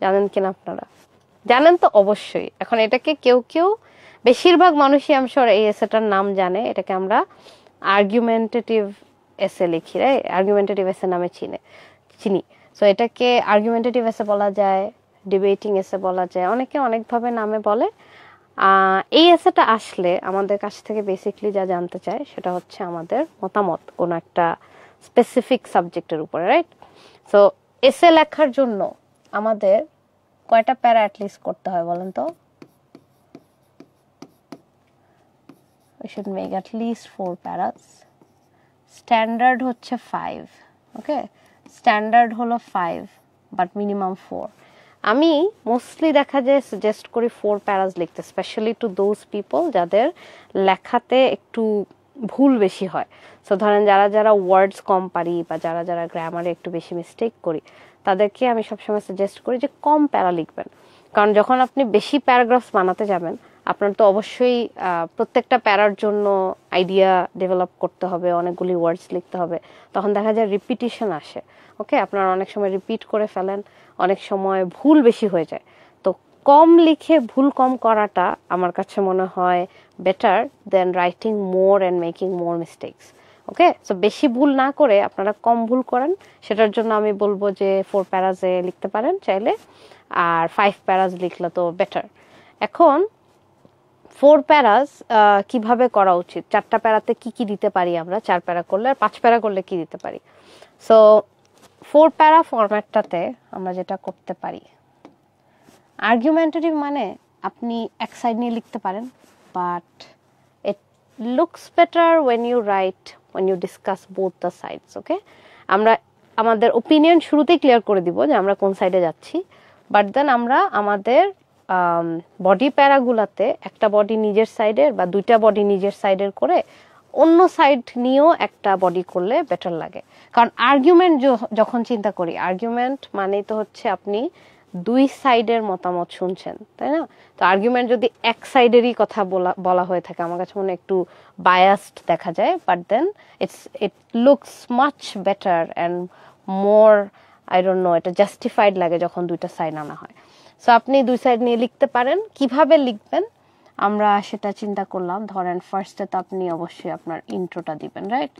জানেন কিনা আপনারা? জানেন তো অবশ্যই। এখন এটাকে কেউ কেউ, বেশিরভাগ মানুষই আমি শিওর এই এসেটার নাম জানে। এটাকে আমরা আর্গুমেন্টেটিভ এসে লিখি, রাইট? আর্গুমেন্টেটিভ এসে নামে চিনি। সো এটাকে আর্গুমেন্টেটিভ এসে বলা যায়, ডিবেটিং এসে বলা যায়, অনেকে অনেকভাবে নামে বলে। এই এসেটা আসলে আমাদের কাছ থেকে বেসিকলি যা জানতে চায় সেটা হচ্ছে আমাদের মতামত কোনো একটা স্পেসিফিক সাবজেক্টের উপরে, রাইট? সো এসে লেখার জন্য আমাদের কয়টা প্যারা অ্যাটলিস্ট করতে হয় বলেন তো? we should make at least 4 প্যারাস। Standard হচ্ছে 5, ওকে? স্ট্যান্ডার্ড হলো 5, বাট মিনিমাম 4। আমি মোস্টলি দেখা যায় সাজেস্ট করি 4 প্যারাস লিখতে, স্পেশালি টু দোজ পিপল যাদের লেখাতে একটু ভুল বেশি হয়। সো ধরেন যারা যারা ওয়ার্ডস কম পারি বা যারা যারা গ্রামারে একটু বেশি মিস্টেক করি, তাদেরকে আমি সবসময় সাজেস্ট করি যে কম প্যারা লিখবেন। কারণ যখন আপনি বেশি প্যারাগ্রাফস বানাতে যাবেন, আপনার তো অবশ্যই প্রত্যেকটা প্যারার জন্য আইডিয়া ডেভেলপ করতে হবে, অনেকগুলি ওয়ার্ডস লিখতে হবে, তখন দেখা যায় রিপিটিশন আসে, ওকে? আপনারা অনেক সময় রিপিট করে ফেলেন, অনেক সময় ভুল বেশি হয়ে যায়। তো কম লিখে ভুল কম করাটা আমার কাছে মনে হয় better then writing more and making more mistakes, okay? So বেশি ভুল না করে আপনারা কম ভুল করেন, সেটার জন্য আমি বলবো যে 4 প্যারাজে লিখতে পারেন চাইলে, আর 5 প্যারাজ লিখলে তো বেটার। এখন 4 প্যারাস কিভাবে করা উচিত, 4টা প্যারাতে কি কি দিতে পারি আমরা, 4 প্যারা করলে আর 5 প্যারা করলে কি দিতে পারি। সো 4 প্যারা ফরম্যাটটাতে আমরা যেটা করতে পারি, আর্গুমেন্টারিভ মানে আপনি এক সাইড নিয়ে লিখতে পারেন, but it looks better when you write, when you discuss both the sides. Okay, আমরা আমাদের ওপিনিয়ন শুরুতেই ক্লিয়ার করে দিব যে আমরা কোন সাইডে যাচ্ছি, বাট দেন আমরা আমাদের বডি প্যারাগুলাতে একটা বডি নিজের সাইডের বা দুইটা বডি নিজের সাইডের করে অন্য সাইড নিয়েও একটা বডি করলে বেটার লাগে। কারণ আর্গুমেন্ট যখন চিন্তা করি, আর্গুমেন্ট মানেই তো হচ্ছে আপনি দুই সাইডের মতামত শুনছেন, তাই না? তো আর্গুমেন্ট যদি এক সাইডেরই কথা বলা হয়ে থাকে, আমার কাছে মনে হয় একটু বায়াসড দেখা যায়, but then it looks much better and more, I don't know, এটা জাস্টিফাইড লাগে যখন দুইটা সাইড আনা হয়। সো আপনি দুই সাইড নিয়ে লিখতে পারেন। কিভাবে লিখবেন আমরা সেটা চিন্তা করলাম। ধরেন ফার্স্টে তো আপনি অবশ্যই আপনার ইন্ট্রোটা দিবেন, রাইট?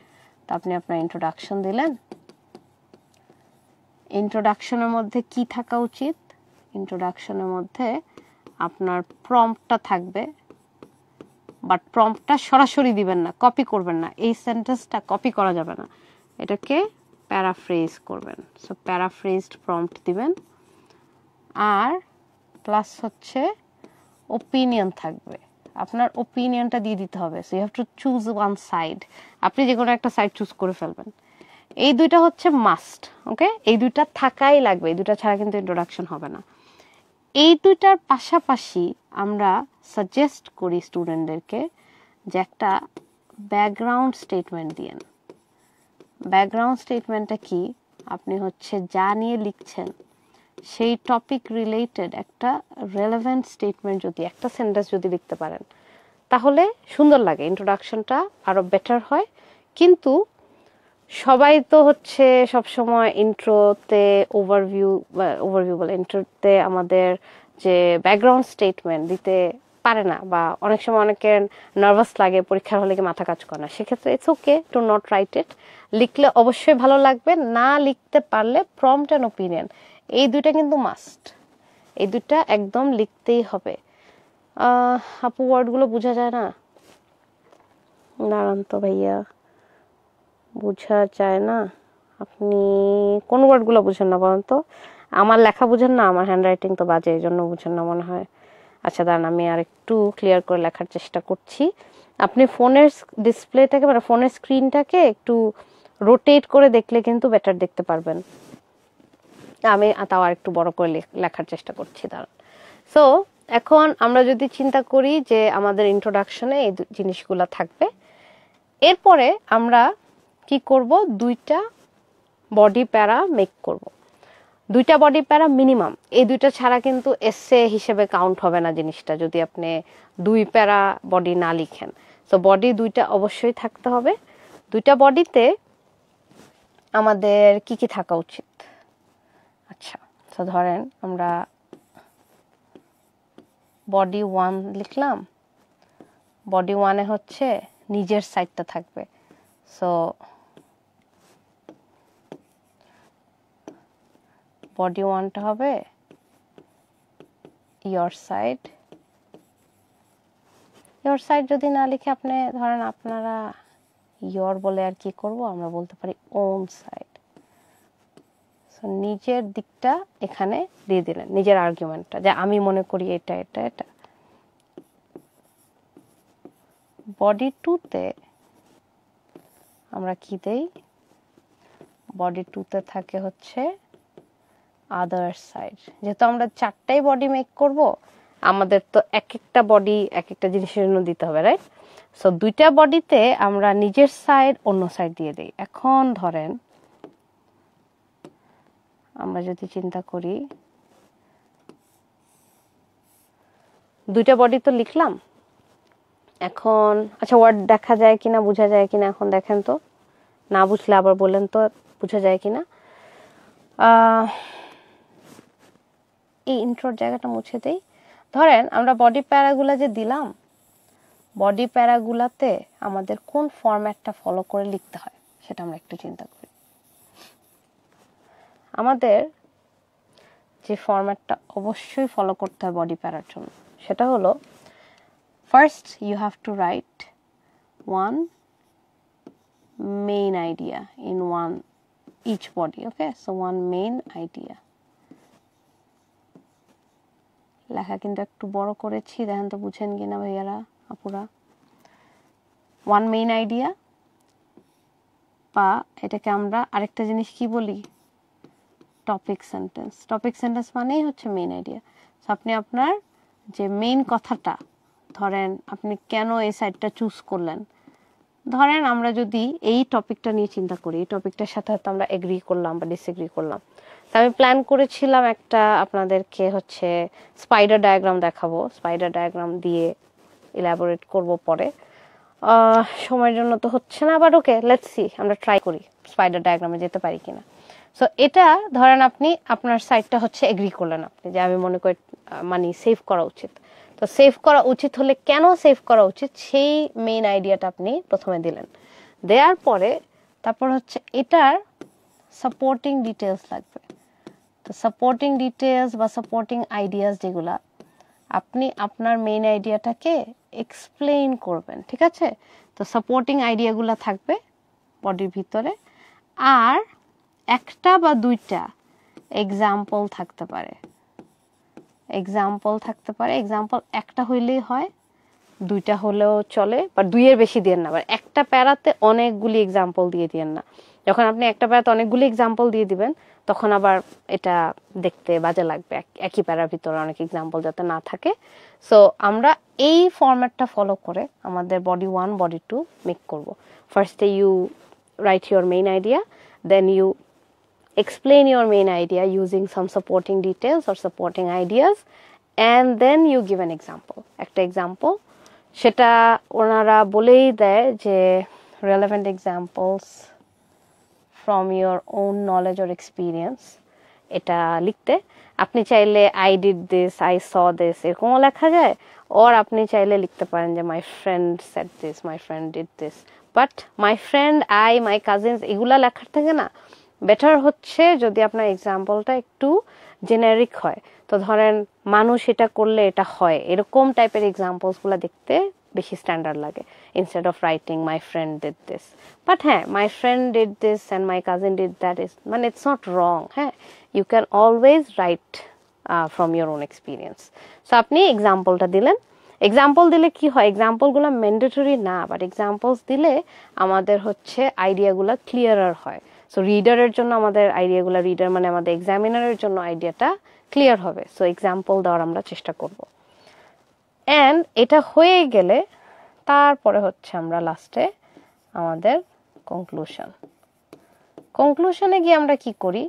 তো আপনি আপনার ইন্ট্রোডাকশন দিলেন। ইন্ট্রোডাকশনের মধ্যে কি থাকা উচিত? ইন্ট্রোডাকশনের মধ্যে আপনার প্রম্পটটা থাকবে, বাট প্রম্পটটা সরাসরি দিবেন না, কপি করবেন না। এই সেন্টেন্সটা কপি করা যাবে না, এটাকে প্যারাফ্রেজ করবেন। সো প্যারাফ্রেজড প্রম্পট দিবেন। আর প্লাস হচ্ছে ওপিনিয়ন থাকবে, আপনার ওপিনিয়নটা দিয়ে দিতে হবে। So you have to choose one side, আপনি যে কোনো একটা সাইড চুজ করে ফেলবেন। এই দুইটা হচ্ছে মাস্ট। ওকে, এই দুইটা থাকাই লাগবে, এই দুইটা ছাড়া কিন্তু ইন্ট্রোডাকশন হবে না। এই দুইটার পাশাপাশি আমরা সাজেস্ট করি স্টুডেন্টদেরকে যে একটা ব্যাকগ্রাউন্ড স্টেটমেন্ট দিয়েন। ব্যাকগ্রাউন্ড স্টেটমেন্টটা কি? আপনি হচ্ছে যা নিয়ে লিখছেন সেই টপিক রিলেটেড একটা রেলেভেন্ট স্টেটমেন্ট যদি, একটা সেন্টেন্স যদি লিখতে পারেন তাহলে সুন্দর লাগে, ইন্ট্রোডাকশনটা আরো বেটার হয়। কিন্তু সবাই তো হচ্ছে সবসময় ইন্ট্রোতে ওভারভিউ বলে, ইন্ট্রোতে আমাদের যে ব্যাকগ্রাউন্ড স্টেটমেন্ট দিতে পারে না, বা অনেক সময় অনেকের নার্ভাস লাগে, পরীক্ষার হলে কি মাথা কাজ করে না, সেক্ষেত্রে it's okay to not write it. লিখলে অবশ্যই ভালো লাগবে, না লিখতে পারলে প্রম্পট অ্যান্ড ওপিনিয়ন, এই দুইটা কিন্তু মাস্ট, এই দুইটা একদম লিখতেই হবে। আপু ওয়ার্ডগুলো বোঝা যায় না? দাঁড়ান তো ভাইয়া, বোঝা যায় না? আপনি কোন ওয়ার্ডগুলো বুঝেন না বলেন তো? আমার লেখা বুঝেন না? আমার হ্যান্ড রাইটিং তো বাজে, এই জন্য বুঝেন না মনে হয়। আচ্ছা দাঁড়ান, আমি আর একটু ক্লিয়ার করে লেখার চেষ্টা করছি। আপনি ফোনের ডিসপ্লেটাকে, মানে ফোনের স্ক্রিনটাকে একটু রোটেট করে দেখলে কিন্তু বেটার দেখতে পারবেন। আমি তাও আর একটু বড় করে লেখার চেষ্টা করছি, দাঁড়ান। সো এখন আমরা যদি চিন্তা করি যে আমাদের ইন্ট্রোডাকশনে এই জিনিসগুলো থাকবে, এরপরে আমরা কি করব? দুইটা বডি প্যারা মেক করব, দুইটা বডি প্যারা মিনিমাম। এই দুইটা ছাড়া কিন্তু এসে হিসেবে কাউন্ট হবে না জিনিসটা, যদি আপনি 2 প্যারা বডি না লিখেন। তো বডি দুইটা অবশ্যই থাকতে হবে। দুইটা বডিতে আমাদের কি কি থাকা উচিত? আচ্ছা, তো ধরেন আমরা বডি 1 লিখলাম। বডি 1-এ হচ্ছে নিজের সাইডটা থাকবে। সো বডি 1টা হবে ইয়োর সাইড। ইয়োর সাইড যদি না লিখে আপনি ধরেন আপনারা ইয়োর বলে আর কি করব, আমরা বলতে পারি ওন সাইড। সো নিজের দিকটা এখানে দিয়ে দিলেন, নিজের আর্গুমেন্টটা, যে আমি মনে করি এটা এটা এটা। বডি 2-তে আমরা কি দেই? বডি 2-তে থাকে হচ্ছে আদার সাইড। যেহেতু আমরা 4টাই বডি মেক করব, আমাদের তো এক একটা বডি এক একটা জিনিসের জন্য দিতে হবে, রাইট? সো দুইটা বডিতে আমরা নিজের সাইড অন্য সাইড দিয়ে দেই। এখন ধরেন আমরা যদি চিন্তা করি, দুইটা বডি তো লিখলাম, এখন আচ্ছা ওয়ার্ড দেখা যায় কিনা, বোঝা যায় কিনা এখন দেখেন তো, না বুঝলে আবার বলেন তো বোঝা যায় কিনা। এই ইন্ট্রোর জায়গাটা মুছে দেই। ধরেন আমরা বডি প্যারাগুলা যে দিলাম, বডি প্যারাগুলাতে আমাদের কোন ফরম্যাটটা ফলো করে লিখতে হয় সেটা আমরা একটু চিন্তা করি। আমাদের যে ফরম্যাটটা অবশ্যই ফলো করতে হয় বডি প্যারার জন্য, সেটা হলো First, you have to write one main idea in each body. Okay, so one main idea. লেখা কিন্তু একটু বড় করেছি, দেখেন তো বুঝেন কিনা ভাইয়ারা আপুরা। ওয়ান মেইন আইডিয়া, বা এটাকে আমরা আরেকটা জিনিস কি বলি, টপিক সেন্টেন্স। টপিক সেন্টেন্স মানেই হচ্ছে মেইন আইডিয়া। সো আপনি আপনার যে মেইন কথাটা, ধরেন আপনি কেন এই সাইডটা চুজ করলেন, ধরেন আমরা যদি এই টপিকটা নিয়ে চিন্তা করি, এই টপিকটার সাথে হয়তো আমরা এগ্রি করলাম বা ডিসএগ্রি করলাম। তো আমি প্ল্যান করেছিলাম একটা আপনাদেরকে হচ্ছে স্পাইডার ডায়াগ্রাম দেখাবো, স্পাইডার ডায়াগ্রাম দিয়ে ইলাবোরেট করব পরে। সময়ের জন্য তো হচ্ছে না, বাট ওকে, লেটস সি, আমরা ট্রাই করি স্পাইডার ডায়াগ্রামে যেতে পারি কিনা। সো এটা ধরেন আপনি আপনার সাইডটা হচ্ছে এগ্রি করলেন, আপনি যে আমি মনে করি মানি সেভ করা উচিত। তো সেভ করা উচিত হলে কেন সেভ করা উচিত, সেই মেইন আইডিয়াটা আপনি প্রথমে দিলেন। দেওয়ার পরে তারপর হচ্ছে এটার সাপোর্টিং ডিটেলস লাগবে। তো সাপোর্টিং ডিটেলস বা সাপোর্টিং আইডিয়াস যেগুলা, আপনি আপনার মেইন আইডিয়াটাকে এক্সপ্লেইন করবেন, ঠিক আছে। তো সাপোর্টিং আইডিয়াগুলো থাকবে বডির ভিতরে, আর একটা বা দুইটা এক্সাম্পল থাকতে পারে। এক্সাম্পল একটা হইলেই হয়, দুইটা হলেও চলে, বা দুইয়ের বেশি দিয়েন না। আবার একটা প্যারাতে অনেকগুলি এক্সাম্পল দিয়ে দিয়েন না। যখন আপনি একটা প্যারাতে অনেকগুলি এক্সাম্পল দিয়ে দিবেন, তখন আবার এটা দেখতে বাজে লাগবে, একই প্যারার ভিতরে অনেক এক্সাম্পল যাতে না থাকে। সো আমরা এই ফরম্যাটটা ফলো করে আমাদের body 1 body 2 মেক করব। ফার্স্টে you write your main idea, then you explain your main idea using some supporting details or supporting ideas, and then you give an example. একটা example সেটা ওনারা বলেই দেয় যে relevant examples from your own knowledge or experience, এটা লিখতে। আপনি চাইলে I did this, I saw this এরকমও লেখা যায়, or আপনি চাইলে লিখতে পারেন যে my friend said this, my friend did this, but my friend, I, my cousins এগুলা লেখার থেকে না বেটার হচ্ছে যদি আপনার এক্সাম্পলটা একটু জেনারিক হয়। তো ধরেন মানুষ এটা করলে এটা হয়, এরকম টাইপের এক্সাম্পলসগুলো দেখতে বেশি স্ট্যান্ডার্ড লাগে, instead of writing my friend did this. But হ্যাঁ, my friend did this and my cousin did that is, মানে ইটস নট রং। হ্যাঁ, you can always write from your own experience. So আপনি এক্সাম্পলটা দিলেন। এক্সাম্পল দিলে কি হয়, এক্সাম্পলগুলো ম্যান্ডেটরি না, বাট এক্সাম্পলস দিলে আমাদের হচ্ছে আইডিয়াগুলো ক্লিয়ারার হয়। সো রিডারের জন্য আমাদের আইডিয়াগুলো, রিডার মানে আমাদের এক্সামিনারের জন্য আইডিয়াটা ক্লিয়ার হবে। সো এক্সাম্পল দেওয়ার আমরা চেষ্টা করব। অ্যান্ড এটা হয়ে গেলে তারপরে হচ্ছে আমরা লাস্টে আমাদের কনক্লুশনে গিয়ে আমরা কি করি,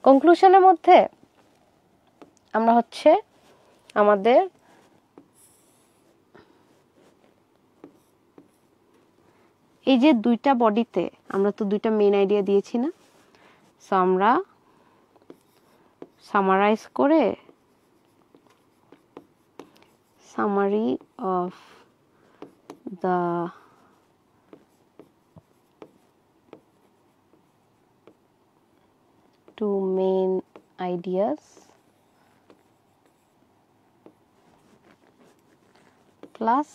কনক্লুশনের মধ্যে আমরা হচ্ছে আমাদের এই যে দুইটা বডিতে আমরা তো দুইটা মেইন আইডিয়া দিয়েছি না, সো আমরা সামারাইজ করে summary of the two main ideas plus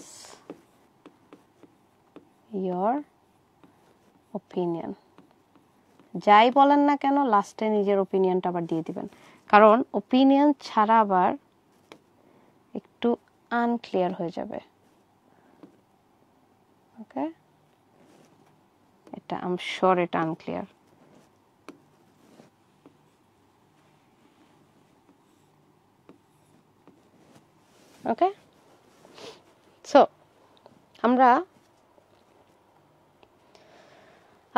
your opinion, যাই বলেন না কেন লাস্টে নিজের ওপিনিয়নটা আবার দিয়ে দিবেন, কারণ ওপিনিয়ন ছাড়া আবার একটু আনক্লিয়ার হয়ে যাবে। ওকে, এটা আই এম শিওর এটা আনক্লিয়ার। ওকে, সো আমরা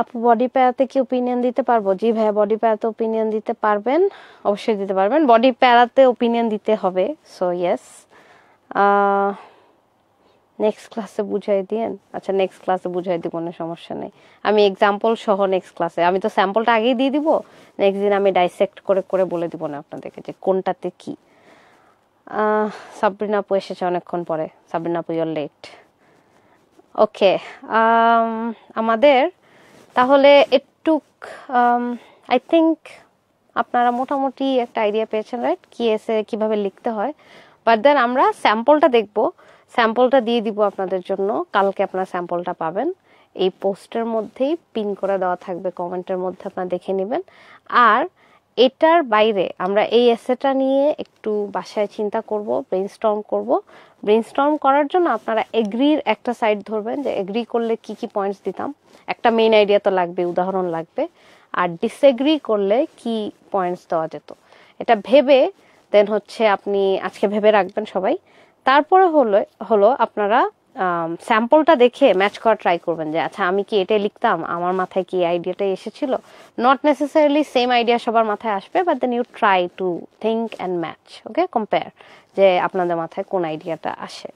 আপু বডি প্যারাতে কি ওপিনিয়ন দিতে পারবো? জি ভাইয়া, বডি প্যারাতে ওপিনিয়ন দিতে পারবেন, অবশ্যই দিতে পারবেন। বডি প্যারাতে ওপিনিয়ন দিতে হবে, সো ইয়েস। নেক্সট ক্লাসে বুঝাই দিয়েন। আচ্ছা, নেক্সট ক্লাসে বুঝাই দিব, কোনো সমস্যা নেই। আমি এক্সাম্পল সহ নেক্সট ক্লাসে, আমি তো স্যাম্পলটা আগেই দিয়ে দিব, নেক্সট দিন আমি ডাইসেক্ট করে করে বলে দিব না আপনাদেরকে যে কোনটাতে কি। সাবরিনা আপু এসেছে অনেকক্ষণ পরে। সাবরিনা আপু, ইউর লেট। ওকে, আমাদের তাহলে একটু আই থিঙ্ক আপনারা মোটামুটি একটা আইডিয়া পেয়েছেন, রাইট? কি এসে কিভাবে লিখতে হয়। বাট দেন আমরা স্যাম্পলটা দেখব, স্যাম্পলটা দিয়ে দিব আপনাদের জন্য, কালকে আপনারা স্যাম্পলটা পাবেন, এই পোস্টের মধ্যেই পিন করে দেওয়া থাকবে, কমেন্টের মধ্যে আপনারা দেখে নেবেন। আর এটার বাইরে আমরা এই এসেটা নিয়ে একটু বাসায় চিন্তা করব, ব্রেইনস্টর্ম করব। ব্রেইনস্টর্ম করার জন্য আপনারা এগ্রির একটা সাইড ধরবেন, যে এগ্রি করলে কি কি পয়েন্টস দিতাম, একটা মেইন আইডিয়া তো লাগবে, উদাহরণ লাগবে, আর ডিসএগ্রি করলে কি পয়েন্টস দেওয়া যেত, এটা ভেবে দেন হচ্ছে আপনি আজকে ভেবে রাখবেন সবাই। তারপরে হলো আপনারা স্যাম্পলটা দেখে ম্যাচ করা ট্রাই করবেন, যে আচ্ছা আমি কি এটাই লিখতাম, আমার মাথায় কি আইডিয়াটাই এসেছিল। নট নেসেসারিলি সেম আইডিয়া সবার মাথায় আসবে, but then you try to think and match, okay, compare, যে আপনাদের মাথায় কোন আইডিয়াটা আসে।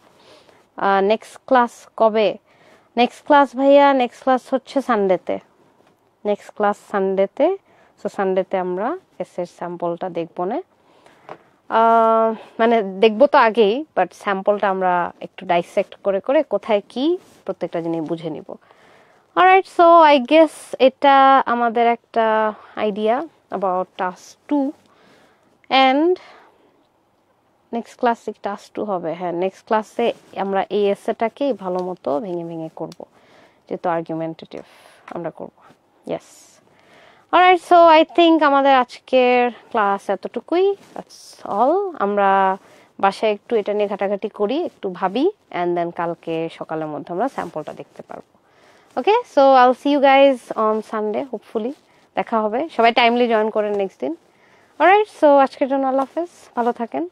নেক্সট ক্লাস কবে? নেক্সট ক্লাস ভাইয়া, নেক্সট ক্লাস হচ্ছে সানডেতে, নেক্সট ক্লাস সানডেতে। সো সানডেতে আমরা এসের স্যাম্পলটা দেখবো না, মানে দেখবো তো আগেই, বাট স্যাম্পলটা আমরা একটু ডাইসেক্ট করে করে কোথায় কি প্রত্যেকটা জিনিস বুঝে নিব। অলরাইট, সো আই গেস এটা আমাদের একটা idea about task 2 and next ক্লাসে টাস্ক 2 হবে। হ্যাঁ, নেক্সট ক্লাসে আমরা এই এসেটাকেই ভালো মতো ভেঙে ভেঙে করব, যেহেতু আর্গুমেন্টেটিভ আমরা করব। Yes, alright, so I think আমাদের আজকের ক্লাস এতটুকুই, দ্যাটস অল। আমরা বাসায় একটু এটা নিয়ে ঘাটাঘাটি করি, একটু ভাবি, অ্যান্ড দেন কালকে সকালের মধ্যে আমরা স্যাম্পলটা দেখতে পারবো। Okay, so I will see you guys on Sunday, hopefully দেখা হবে, সবাই টাইমলি জয়েন করেন নেক্সট দিন। অলরাইট, সো আজকের জন্য আল্লাহ হাফেজ, ভালো থাকেন।